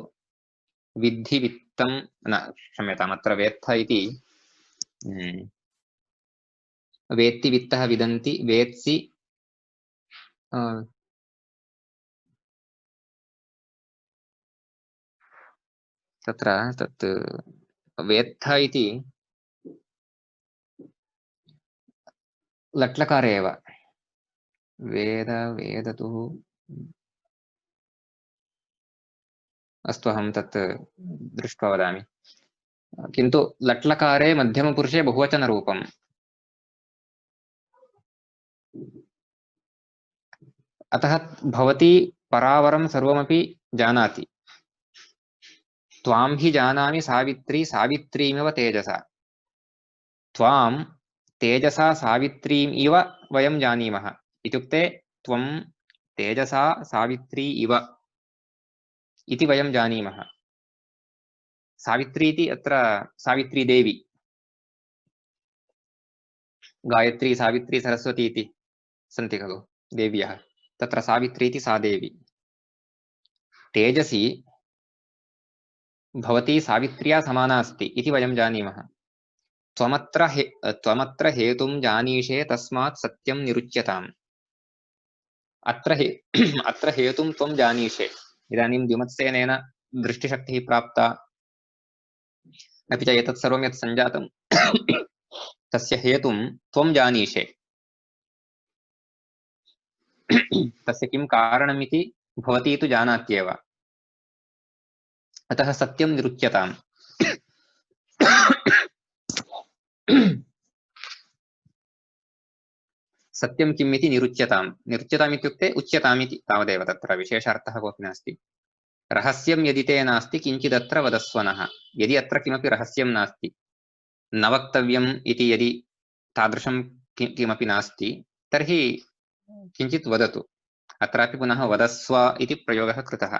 Speaker 2: विद्धि वित्तं, न क्षम्यताम्, अत्र वेत्थ इति वेत्ति वित्तः विदन्ति वेत्सि, तत्र तत् वेत्थ इति लट्लकारे एव। वेद वेदतुः, अस्तु अहं तत् दृष्ट्वा वदामि। किन्तु लट्लकारे मध्यमपुरुषे बहुवचनरूपम्। अतः भवती परावरं सर्वमपि जानाति। त्वां हि जानामि सावित्री सावित्रीमिव तेजसा, त्वां तेजसा सावित्रीम् इव वयं जानीमः इत्युक्ते त्वं तेजसा सावित्री इव इति वयं जानीमः। सावित्री इति अत्र सावित्री देवी, गायत्री सावित्री सरस्वती इति सन्ति खलु देव्यः, तत्र सावित्री इति सा देवी। तेजसी भवती सावित्र्या समाना अस्ति इति वयं जानीमः। त्वमत्र हेतुं जानीषे तस्मात् सत्यं निरुच्यताम्। अत्र हेतुं त्वं जानीषे। इदानीं द्युमत्सेनेन दृष्टिशक्तिः प्राप्ता, अपि च एतत् सर्वं यत् सञ्जातं तस्य हेतुं त्वं जानीषे। तस्य किं कारणमिति भवती तु जानात्येव, अतः सत्यं निरुच्यताम्। सत्यं किम् इति निरुच्यताम्। निरुच्यताम् इत्युक्ते उच्यताम् इति तावदेव, तत्र विशेषार्थः कोऽपि नास्ति। रहस्यं यदि ते नास्ति किञ्चिदत्र वदस्व नः। यदि अत्र किमपि रहस्यं नास्ति, न वक्तव्यम् इति यदि तादृशं किमपि नास्ति तर्हि किञ्चित् वदतु। अत्रापि पुनः वदस्व इति प्रयोगः कृतः।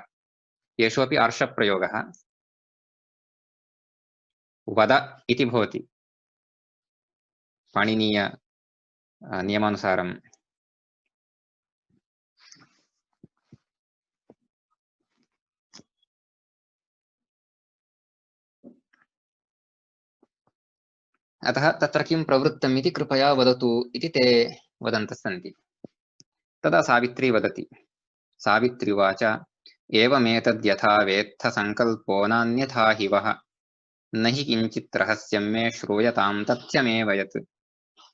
Speaker 2: येषु अपि आर्षप्रयोगः वद इति भवति पाणिनीय नियमानुसारम्। अतः तत्र किं प्रवृत्तम् इति कृपया वदतु इति ते वदन्तः सन्ति। तदा सावित्री वदति। सावित्र्युवाच एवमेतद्यथा वेत्थ सङ्कल्पो नान्यथा हि वः न हि किञ्चित् रहस्यं मे श्रूयतां तथ्यमेव यत्।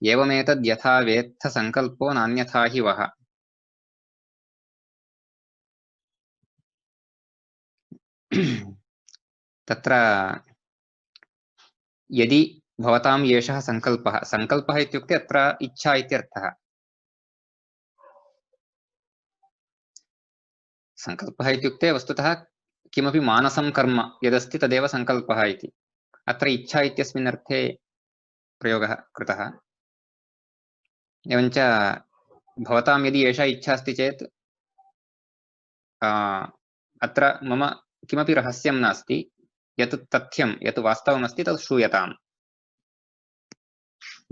Speaker 2: एवमेतद्यथा वेत्थ सङ्कल्पो नान्यथा हि वः। तत्र यदि भवतां एषः सङ्कल्पः, सङ्कल्पः इत्युक्ते अत्र इच्छा इत्यर्थः। सङ्कल्पः इत्युक्ते वस्तुतः किमपि मानसं कर्म यदस्ति तदेव सङ्कल्पः इति। अत्र इच्छा इत्यस्मिन् अर्थे प्रयोगः कृतः। एवञ्च भवतां यदि एषा इच्छा अस्ति चेत् अत्र मम किमपि रहस्यं नास्ति, यत् तथ्यं यत् वास्तवमस्ति तत् श्रूयताम्।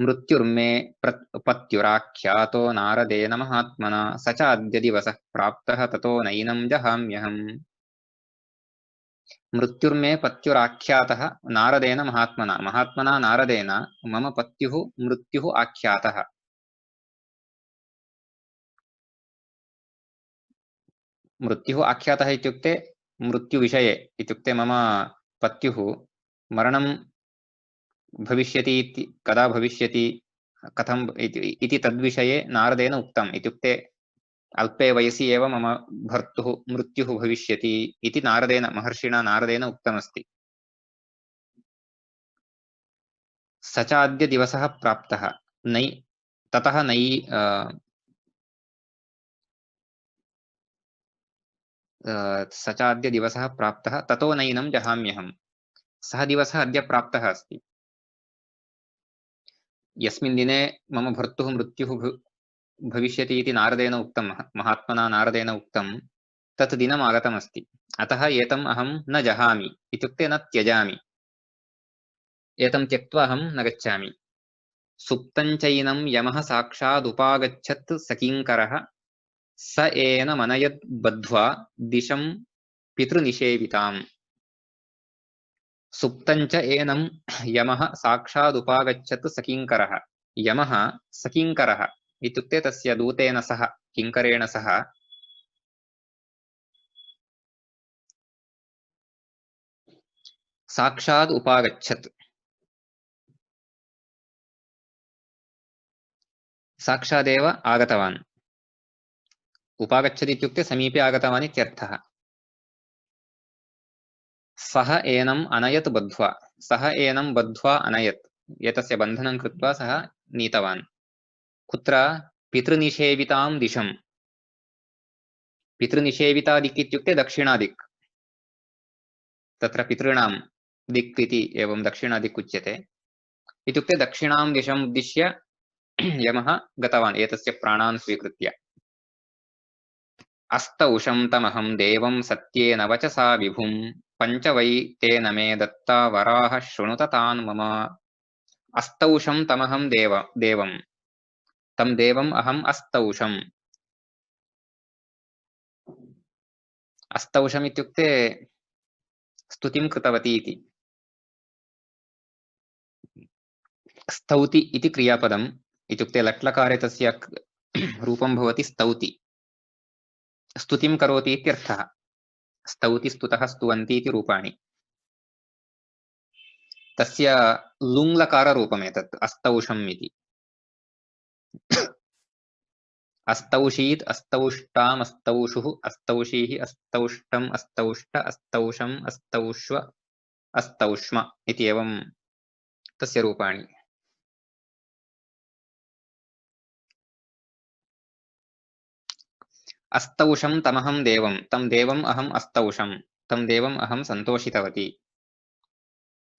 Speaker 2: मृत्युर्मे पत्युराख्यातो नारदेन महात्मना स च अद्य दिवसः प्राप्तः ततो नैनं जहाम्यहम्। मृत्युर्मे पत्युराख्यातः नारदेन महात्मना, महात्मना नारदेन मम पत्युः मृत्युः आख्यातः। मृत्युः आख्यातः इत्युक्ते मृत्युविषये इत्युक्ते मम पत्युः मरणं भविष्यति इति, कदा भविष्यति, कथं इति तद्विषये नारदेन उक्तम्। इत्युक्ते अल्पे वयसि एव मम भर्तुः मृत्युः भविष्यति इति नारदेन, महर्षिणा नारदेन उक्तमस्ति। स च अद्य दिवसः प्राप्तः, नै ततः नै स च अद्य दिवसः प्राप्तः ततो नैनं जहाम्यहम्। सः दिवसः अद्य प्राप्तः अस्ति। यस्मिन् दिने मम भर्तुः मृत्युः भविष्यति इति नारदेन उक्तं, महात्मना नारदेन उक्तं, तत् दिनम् आगतमस्ति। अतः एतम् अहं न जहामि इत्युक्ते न त्यजामि, एतं त्यक्त्वा अहं न गच्छामि। सुप्तञ्चैनं यमः साक्षादुपागच्छत् सकिङ्करः स एनमनयद् बद्ध्वा दिशं पितृनिषेविताम्। सुप्तञ्च एनं यमः साक्षादुपागच्छत् सकिङ्करः। यमः सकिङ्करः इत्युक्ते तस्य दूतेन सह, किङ्करेण सह साक्षात् उपागच्छत्। साक्षादेव आगतवान्। उपागच्छत् इत्युक्ते समीपे आगतवान् इत्यर्थः। सः एनम् अनयत् बद्ध्वा, सः एनं बद्ध्वा अनयत्, एतस्य बन्धनं कृत्वा सः नीतवान्। कुत्र? पितृनिषेवितां दिशं। पितृनिषेविता दिक् इत्युक्ते दक्षिणादिक्। तत्र पितॄणां दिक् इति एवं दक्षिणादिक् उच्यते। इत्युक्ते दक्षिणां दिशम् उद्दिश्य यमः गतवान् एतस्य प्राणान् स्वीकृत्य। अस्तौषं तमहं देवं सत्येन वचसा विभुं पञ्च वै तेन मे दत्ता वराः शृणुत तान् मम। अस्तौषं तमहं देवं, तं देवम् अहम् अस्तौषम्। अस्तौषम् इत्युक्ते स्तुतिं कृतवती इति। स्तौति इति क्रियापदम्, इत्युक्ते लट्लकारे तस्य रूपं भवति स्तौति, स्तुतिं करोति इत्यर्थः। स्तौति, स्तुतः, स्तुवन्ति इति रूपाणि। तस्य लुङ्लकाररूपम् एतत् अस्तौषम् इति। अस्तौषीत्, अस्तौष्टामस्तौषुः, अस्तौषीः, अस्तौष्टम्, अस्तौष्ट, अस्तौषम्, अस्तौष्व, अस्तौष्म इति एवं तस्य रूपाणि। अस्तौषं तमहं देवं, तं देवम् अहम् अस्तौषम्। तं देवम् अहं सन्तोषितवती।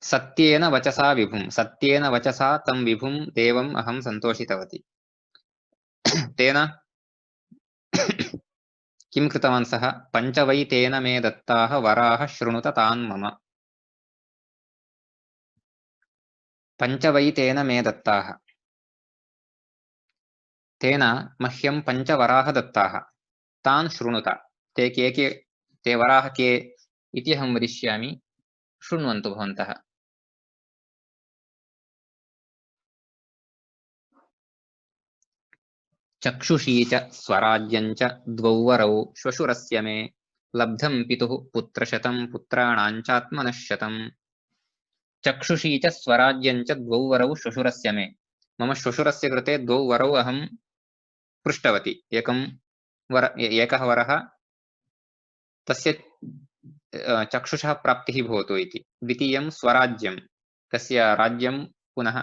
Speaker 2: सत्येन वचसा विभुं, सत्येन वचसा तं विभुं देवम् अहं सन्तोषितवती। तेन किं कृतवान् सः? पञ्च वै तेन मे दत्ताः वराः शृणुत तान् मम। पञ्च वै तेन मे दत्ताः, तेन मह्यं पञ्च वराः दत्ताः, तान् शृणुत। ते के ते वराः के इति अहं वदिष्यामि, शृण्वन्तु भवन्तः। चक्षुषी च स्वराज्यं च द्वौ वरौ श्वशुरस्य मे, लब्धं पितुः पुत्रशतं पुत्राणां चात्मनः शतम्। चक्षुषी च स्वराज्यं च द्वौ वरौ श्वशुरस्य मे, मम श्वशुरस्य कृते द्वौ वरौ अहं पृष्टवती। एकः वरः तस्य चक्षुषः प्राप्तिः भवतु इति। द्वितीयं स्वराज्यं, तस्य राज्यं पुनः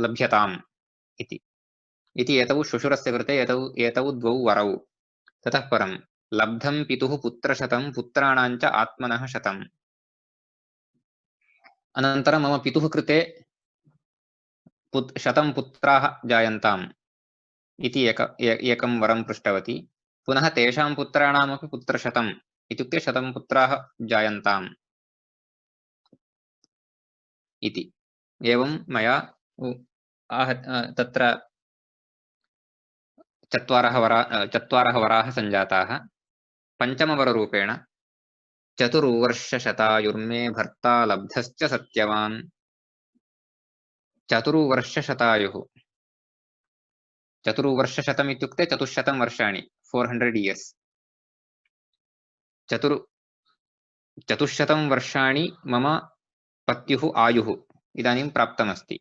Speaker 2: लभ्यताम् इति एतौ श्वशुरस्य कृते एतौ द्वौ वरौ। ततः परं लब्धं पितुः पुत्रशतं पुत्राणां च आत्मनः शतम्। अनन्तरं मम पितुः कृते शतं पुत्राः जायन्ताम् इति एकं वरं पृष्टवती। पुनः तेषां पुत्राणामपि पुत्रशतम्, इत्युक्ते 100 पुत्राः जायन्ताम् इति। एवं मया तत्र चत्वारः वराः सञ्जाताः। पञ्चमवररूपेण चतुर्वर्षशतायुर्मे भर्ता लब्धश्च सत्यवान्। चतुर्वर्षशतायुः, चतुर्वर्षशतम् इत्युक्ते 400 वर्षाणि, 400 इयर्स्। 400 वर्षाणि मम पत्युः आयुः इदानीं प्राप्तमस्ति।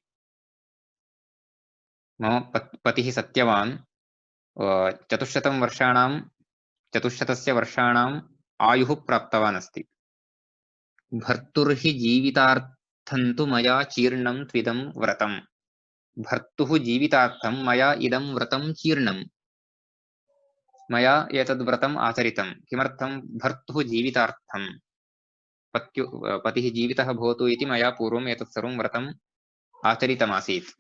Speaker 2: मम पतिः सत्यवान् 400 वर्षाणाम् आयुः प्राप्तवान् अस्ति। भर्तुर्हि जीवितार्थं तु मया चीर्णं त्विदं व्रतम्। भर्तुः जीवितार्थं मया इदं व्रतं चीर्णम्, मया एतद् व्रतम् आचरितं। किमर्थं? भर्तुः जीवितार्थं, पतिः जीवितः भवतु इति मया पूर्वम् एतत् सर्वं व्रतम् आचरितमासीत्।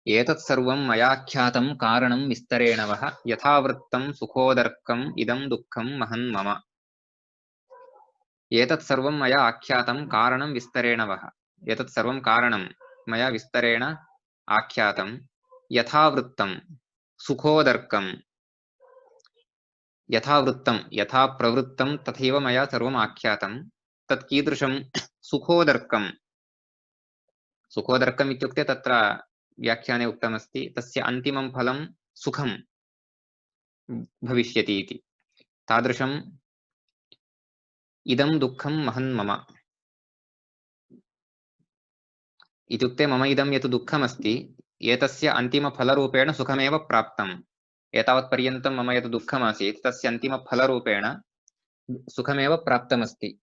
Speaker 2: एतत् सर्वं मया ख्यातं कारणं विस्तरेण वः, यथावृत्तं सुखोदर्कम् इदं दुःखं महन् मम। एतत् सर्वं मया आख्यातं कारणं विस्तरेण वः, एतत् सर्वं कारणं मया विस्तरेण आख्यातं। यथावृत्तं सुखोदर्कं, यथावृत्तं यथा प्रवृत्तं तथैव मया सर्वम् आख्यातं। तत् कीदृशं? सुखोदर्कं। सुखोदर्कम् इत्युक्ते तत्र व्याख्याने उक्तमस्ति तस्य अन्तिमं फलं सुखं भविष्यति इति। तादृशम् इदं दुःखं महन् मम इत्युक्ते मम इदं यत् दुःखमस्ति एतस्य अन्तिमफलरूपेण सुखमेव प्राप्तम्। एतावत्पर्यन्तं मम यत् दुःखमासीत् तस्य अन्तिमफलरूपेण सुखमेव प्राप्तमस्ति।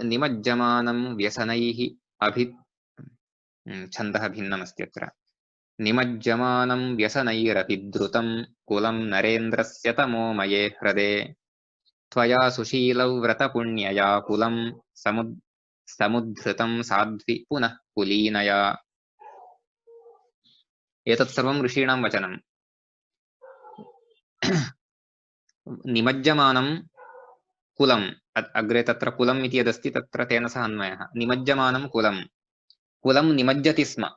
Speaker 2: निमज्जमानं व्यसनैः छन्दः भिन्नमस्ति अत्र। निमज्जमानं व्यसनैरभिद्रुतं कुलं नरेन्द्रस्य तमोमये हृदे, त्वया सुशीलव्रतपुण्यया कुलं समुद्धृतं साध्वि पुनः कुलीनया। एतत् सर्वं ऋषीणां वचनं। निमज्जमानं कुलम्, अग्रे तत्र कुलम् इति यदस्ति तत्र तेन सह अन्वयः। निमज्जमानं कुलं निमज्जति स्म।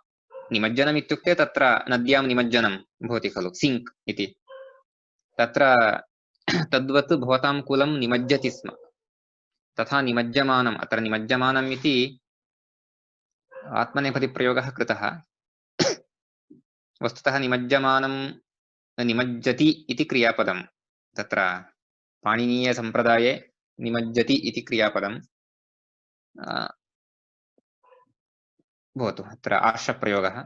Speaker 2: निमज्जनम् इत्युक्ते तत्र नद्यां निमज्जनं भवति खलु, सिङ्क् इति। तत्र तद्वत् भवतां कुलं निमज्जति स्म, तथा निमज्जमानम्। अत्र निमज्जमानम् इति आत्मनेपदिप्रयोगः कृतः। वस्तुतः निमज्जमानं निमज्जति इति क्रियापदं। तत्र पाणिनीयसम्प्रदाये निमज्जति इति क्रियापदं भवतु अत्र आर्षप्रयोगः।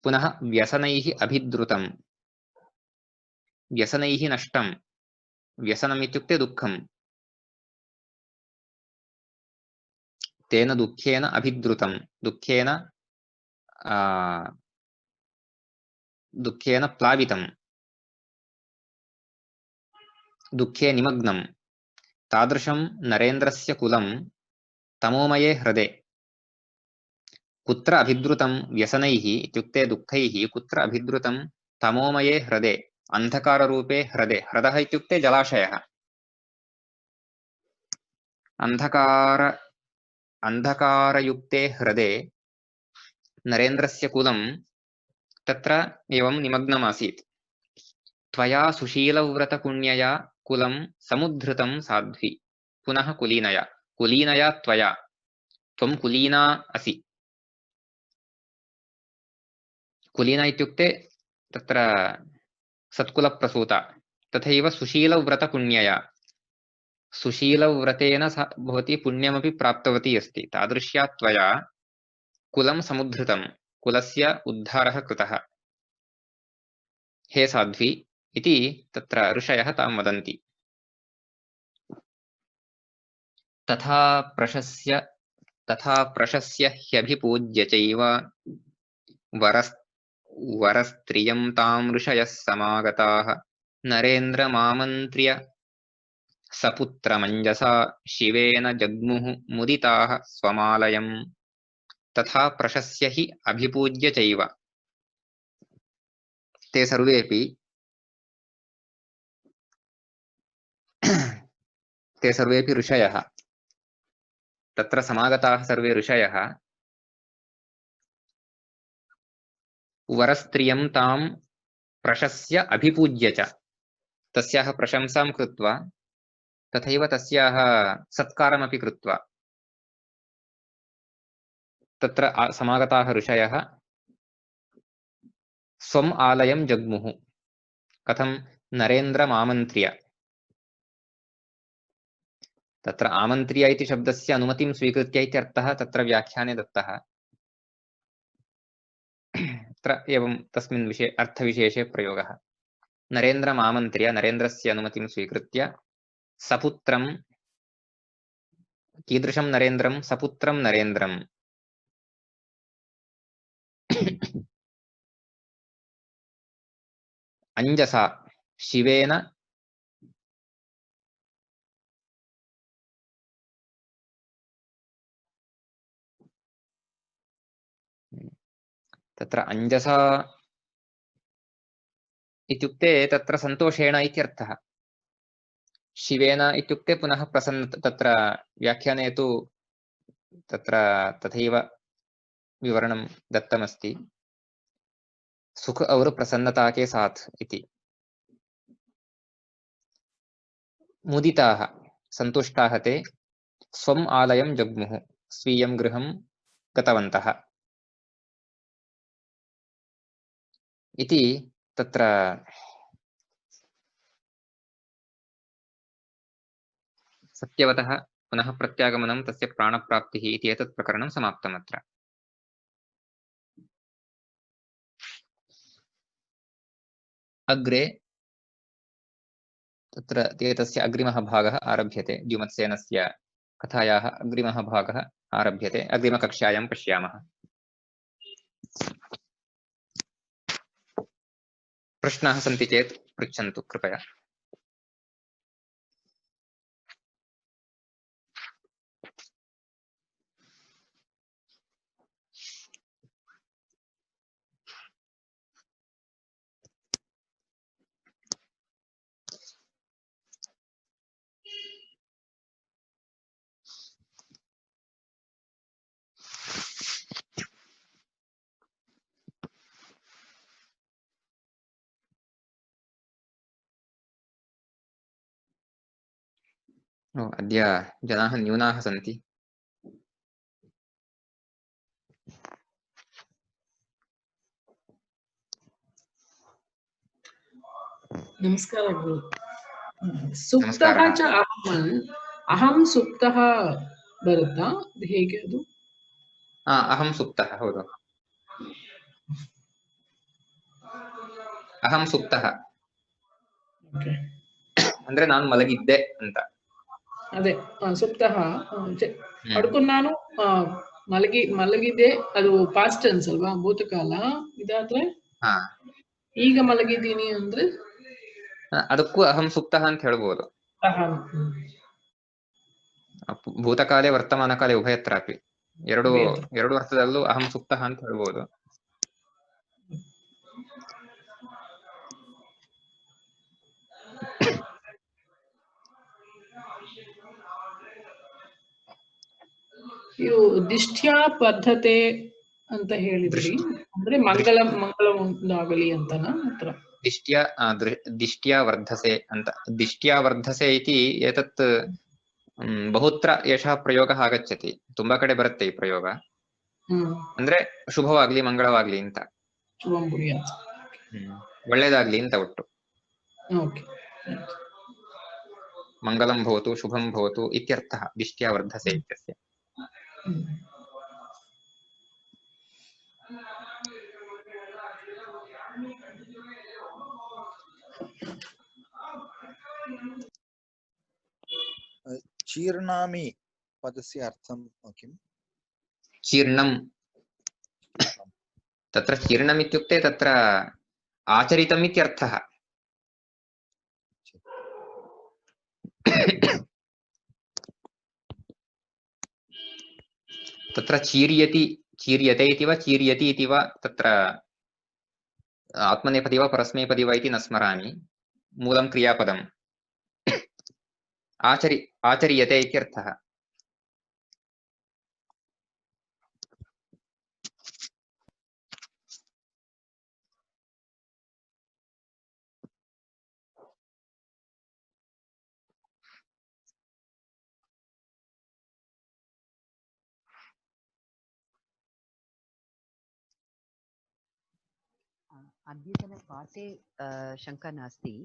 Speaker 2: पुनः व्यसनैः अभिद्रुतं, व्यसनैः नष्टं। व्यसनम् इत्युक्ते दुःखं। तेन दुःखेन अभिद्रुतं, दुःखेन प्लावितं। दुःखे निमग्नं तादृशं नरेन्द्रस्य कुलं तमोमये हृदे कुत्र अभिद्रुतं व्यसनैः इत्युक्ते दुःखैः कुत्र अभिद्रुतं तमोमये हृदे अंधकाररूपे हृदे हृदः इत्युक्ते जलाशयः अंधकारयुक्ते हृदे नरेन्द्रस्य कुलं तत्र एवं निमग्नमासीत् त्वया सुशीलव्रतपुण्यया कुलं समुद्धृतं साध्वी पुनः कुलीनया त्वया त्वं कुलीना असि कुलीना इत्युक्ते तत्र सत्कुलप्रसूता तथैव सुशीलव्रतपुण्यया सुशीलव्रतेन भवती पुण्यमपि प्राप्तवती अस्ति तादृश्या त्वया कुलं समुद्धृतं कुलस्य उद्धारः कृतः हे साध्वी इति तत्र ऋषयः तां वदन्ति तथा प्रशस्य ह्यभिपूज्य चैव वरस्त्रियं तां ऋषयः समागताः नरेन्द्रमामन्त्र्य सपुत्रमञ्जसा शिवेन जग्मुः मुदिताः स्वमालयम् तथा प्रशस्य हि अभिपूज्य चैव ते सर्वेपि ऋषयः तत्र समागताः सर्वे ऋषयः वरस्त्रियं तां प्रशस्य अभिपूज्य च तस्याः प्रशंसां कृत्वा तथैव तस्याः सत्कारमपि कृत्वा तत्र समागताः ऋषयः स्वम् आलयं जग्मुः कथं नरेन्द्रमामन्त्र्य तत्र आमन्त्र्य इति शब्दस्य अनुमतिं स्वीकृत्य इत्यर्थः तत्र व्याख्याने दत्तः तत्र एवं तस्मिन् विषये अर्थविशेषे प्रयोगः नरेन्द्रमामन्त्र्य नरेन्द्रस्य अनुमतिं स्वीकृत्य सपुत्रं कीदृशं नरेन्द्रं सपुत्रं नरेन्द्रं अंजसा शिवेन तत्र अंजसा इत्युक्ते तत्र सन्तोषेण इत्यर्थः शिवेन इत्युक्ते पुनः प्रसन्न तत्र व्याख्याने तु तत्र तथैव विवरणं दत्तमस्ति सुख और प्रसन्नता के साथ इति मुदिताः सन्तुष्टाः ते स्वम् आलयं जग्मुः स्वीयं गृहं गतवन्तः इति तत्र सत्यवतः पुनः प्रत्यागमनं तस्य प्राणप्राप्तिः इति एतत् प्रकरणं समाप्तम् अत्र अग्रे तत्र एतस्य अग्रिमः भागः आरभ्यते द्युमत्सेनस्य कथायाः अग्रिमः भागः आरभ्यते अग्रिमकक्षायां पश्यामः प्रश्नाः सन्ति चेत् पृच्छन्तु कृपया अद्य जनाः न्यूनाः सन्ति
Speaker 1: नमस्कारः सुप्तः च अहं सुप्तः भरता ಹೇಗೆ ಅದು
Speaker 2: अहं सुप्तः ಹೌದು अहं सुप्तः ಅಂದ್ರೆ ನಾನು ಮಲಗಿದ್ದೆ ಅಂತ
Speaker 1: ಅದೇ ಸುಪ್ತಃ ಪಡ್ಕೊಂಡಾನು ಮಲಗಿದ್ದೆ ಅದು ಪಾಸ್ಟ್ ಟೆನ್ಸ್ ಅಲ್ವಾ ಭೂತಕಾಲ ಇದಾದ್ರೆ ಈಗ ಮಲಗಿದ್ದೀನಿ ಅಂದ್ರೆ
Speaker 2: ಅದಕ್ಕೂ ಅಹಂ ಸುಪ್ತಃ ಅಂತ ಹೇಳ್ಬೋದು.
Speaker 1: ಅಹಂ.
Speaker 2: ಭೂತಕಾಲೆ ವರ್ತಮಾನಕಾಲೆ ಉಭಯತ್ರಾಪಿ ಎರಡು
Speaker 1: ಉಭಯತ್ರ.
Speaker 2: ಎರಡು ಅರ್ಥದಲ್ಲೂ ಅಹಂ ಸುಪ್ತಃ ಅಂತ ಹೇಳ್ಬೋದು.
Speaker 1: ಇವು ದಿಷ್ಟ್ಯಾ ಪದ್ಧತೆ ಅಂತ ಹೇಳಿದ್ರಿ, ಅಂದ್ರೆ ಮಂಗಳ ಉಂಟಾಗಲಿ ಅಂತನಾ ಅತ್ರ?
Speaker 2: ದಿಷ್ಟ್ಯಾ ವರ್ಧಸೆ ಅಂತ. ದಿಷ್ಟ್ಯಾ ವರ್ಧಸೆ ಇತಿ ಏತತ್ ಬಹುತ್ರ ಯಶಃ ಪ್ರಯೋಗ ಆಗಚ್ಚತಿ. ತುಂಬಾ ಕಡೆ ಬರುತ್ತೆ ಈ ಪ್ರಯೋಗ. ಅಂದ್ರೆ ಶುಭವಾಗ್ಲಿ ಮಂಗಳವಾಗ್ಲಿ ಅಂತ,
Speaker 1: ಶುಭಂ ಭೂಯಾತ್,
Speaker 2: ಒಳ್ಳೇದಾಗ್ಲಿ ಅಂತ ಒಟ್ಟು.
Speaker 1: ಓಕೆ.
Speaker 2: ಮಂಗಲಂ ಭವತು ಶುಭಂ ಭವತು ಇತ್ಯರ್ಥಃ ದಿಷ್ಟ್ಯಾ ವರ್ಧಸೆ ಇತ್ಯಸ್ಯ.
Speaker 4: चीर्णामि पदस्य अर्थं किम्?
Speaker 2: चीर्णं तत्र चीर्णम् इत्युक्ते तत्र आचरितम् इत्यर्थः. तत्र चीर्यति चीर्यते इति वा चीर्यति इति वा तत्र आत्मनेपदी वा परस्मैपदी वा इति न स्मरामि. मूलं क्रियापदम्. आचर्यते इत्यर्थः.
Speaker 5: अद्यतनपाठे शङ्का नास्ति.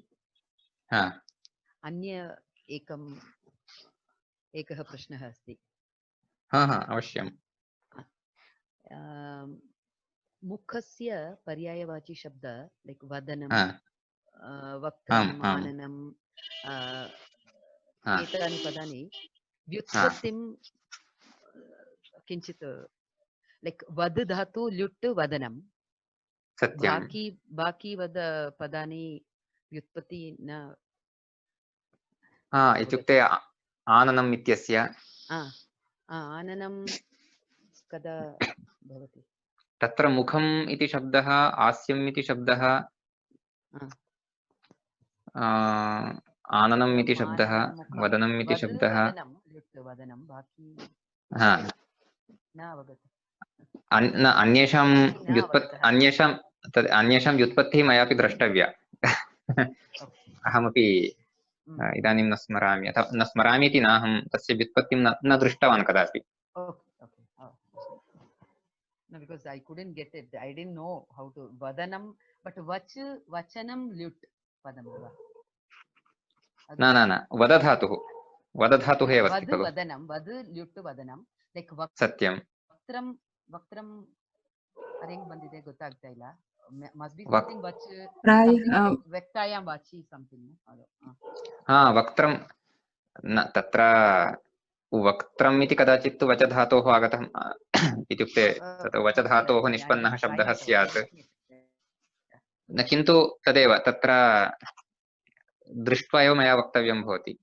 Speaker 5: अन्य एकः प्रश्नः अस्ति.
Speaker 2: अवश्यम्.
Speaker 5: मुखस्य पर्यायवाची शब्द लैक् वदनं, वक्त्रम्, आननं, एतानि पदानि व्युत्पत्तिं किञ्चित् लैक् वद् धातु ल्युट् वदनं. बाकी वद पदानि व्युत्पत्ति न.
Speaker 2: इत्युक्ते आननम् इत्यस्य
Speaker 5: आननं कदा भवति?
Speaker 2: तत्र मुखम् इति शब्दः, आस्यम् इति शब्दः, आननम् इति शब्दः, वदनम् इति शब्दः. अन्येषां व्युत्पत्तिः मयापि द्रष्टव्या. अहमपि इदानीं न स्मरामि, अथवा न स्मरामि इति न, अहं तस्य व्युत्पत्तिं न दृष्टवान् कदापि.
Speaker 5: No, because I couldn't get it. I didn't know how to vadanam, but vachanam lyut padam va.
Speaker 2: न वदधातुः एव अस्ति खलु.
Speaker 5: वदनं वद ल्युट् वदनं ಲೈಕ್
Speaker 2: सत्यं.
Speaker 5: ವಕ್ತ್ರಂ ಅದೇಂಗ್ ಬಂದಿದೆ ಗೊತ್ತಾಗ್ತಾ ಇಲ್ಲ. must be something vach ವ್ಯಕ್ತಾಯಾಂ ವಾಚಿ something.
Speaker 2: वक्त्रं न, तत्र वक्त्रम् इति कदाचित् वचधातोः आगतम् इत्युक्ते तत् वचधातोः निष्पन्नः शब्दः स्यात्. किन्तु तदेव तत्र दृष्ट्वा एव मया वक्तव्यं भवति.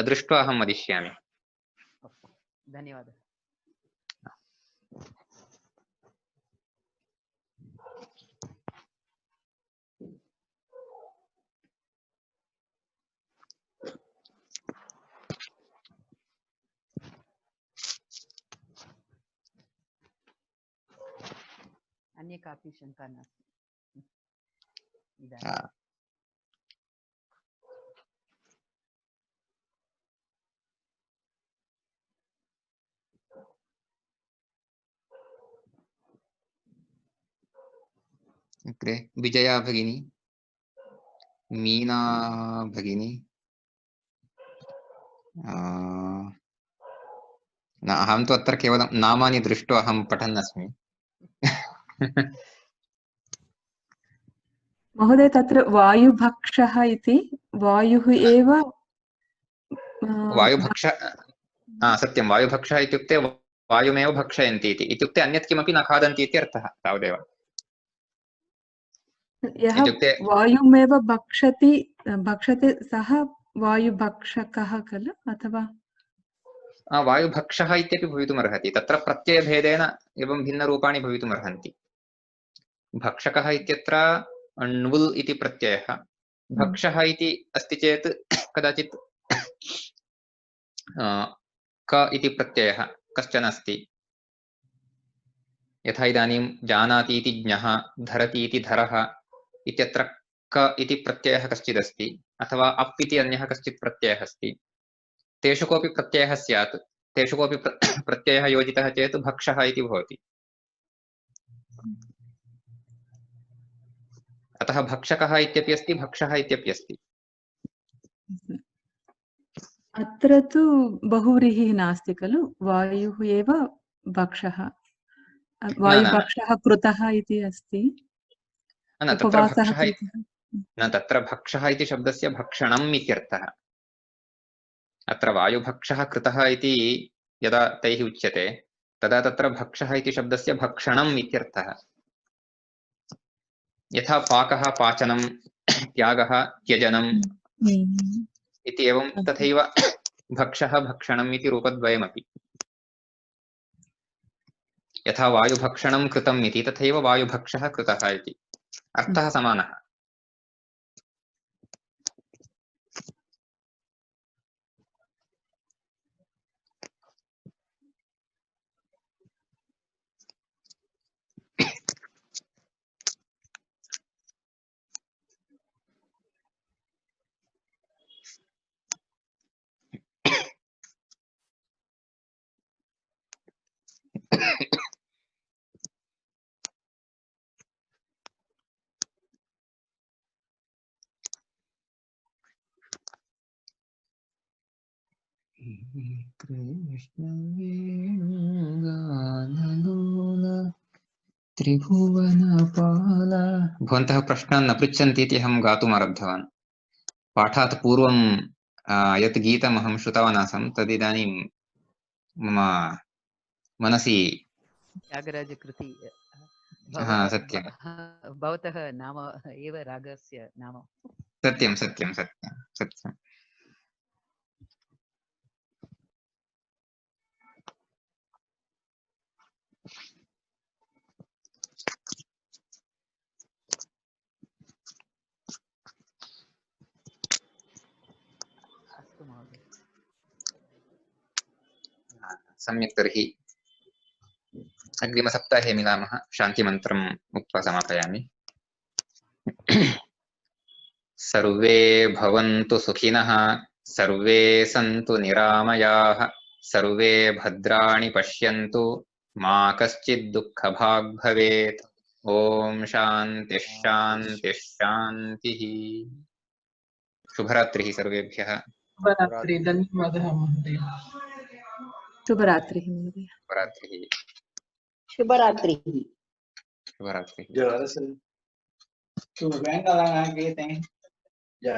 Speaker 2: दृष्ट्वा अहं वदिष्यामि.
Speaker 5: धन्यवादः. अन्य कापि शङ्का नास्ति इदानीं?
Speaker 2: अग्रे विजया भगिनी, मीना भगिनी, न अहं तु अत्र केवलं नामानि दृष्ट्वा अहं पठन् अस्मि.
Speaker 3: महोदय, तत्र वायुभक्षः इति वायुः एव
Speaker 2: वायुभक्ष सत्यं वायुभक्षः इत्युक्ते वायुमेव भक्षयन्ति इत्युक्ते अन्यत् किमपि न खादन्ति इति अर्थः तावदेव।
Speaker 3: यः
Speaker 2: इत्युक्ते
Speaker 3: वायुमेव भक्षते सः वायुभक्षकः खलु अथवा
Speaker 2: वायुभक्षः इत्यपि भवितुमर्हति। तत्र प्रत्ययभेदेन एवं भिन्नरूपाणि भवितुमर्हन्ति। भक्षकः इत्यत्र ण्वुल् इति प्रत्ययः, भक्षः इति अस्ति चेत् कदाचित् क इति प्रत्ययः कश्चन अस्ति। यथा इदानीं जानाति इति ज्ञः, धरति इति धरः इत्यत्र क इति प्रत्ययः कश्चिदस्ति, अथवा अप् इति अन्यः कश्चित् प्रत्ययः अस्ति। तेषु कोऽपि प्रत्ययः स्यात्, तेषु कोऽपि प्रत्ययः योजितः चेत् भक्षः इति भवति। अतः भक्षकः इत्यपि अस्ति, भक्षः इत्यपि अस्ति।
Speaker 3: अत्र तु बहुव्रीहिः नास्ति खलु, वायुः एव भक्षः, वायुभक्षः कृतः इति अस्ति, उपवासः कृतः।
Speaker 2: न, तत्र भक्षः इति शब्दस्य भक्षणम् इत्यर्थः। अत्र वायुभक्षः कृतः इति यदा तैः उच्यते तदा तत्र भक्षः इति शब्दस्य भक्षणम् इत्यर्थः। यथा पाकः पाचनं, त्यागः त्यजनम् इति एवं तथैव भक्षः भक्षणम् इति रूपद्वयमपि। यथा वायुभक्षणं कृतम् इति तथैव वायुभक्षः कृतः इति अर्थः समानः। त्रिभुवनपाल। भवन्तः प्रश्नान् न पृच्छन्ति इति अहं गातुम् आरब्धवान्। पाठात् पूर्वं यत् गीतम् अहं श्रुतवान् आसम् तदिदानीं मम मनसि
Speaker 5: त्यागराजकृति
Speaker 2: सत्यं
Speaker 5: भवतः नाम एव रागस्य नाम।
Speaker 2: सत्यं सत्यं सत्यं सत्यं।
Speaker 5: अस्तु महोदय,
Speaker 2: सम्यक्। तर्हि अग्रिमसप्ताहे मिलामः। शान्तिमन्त्रम् उक्त्वा समापयामि। सर्वे भवन्तु सुखिनः, सर्वे सन्तु निरामयाः, सर्वे भद्राणि पश्यन्तु, मा कश्चित् दुःखभाग् भवेत्। ॐ शान्तिः शान्तिः शान्तिः। शुभरात्रिः सर्वेभ्यः।
Speaker 1: शुभरात्रि। धन्यवादः महोदय।
Speaker 3: शुभरात्रिः महोदय।
Speaker 2: शुभरात्रिः।
Speaker 6: शुभरात्रिः।
Speaker 2: शुभरात्रिः।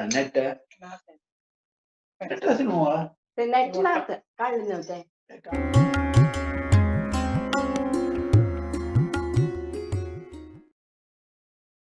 Speaker 6: नेट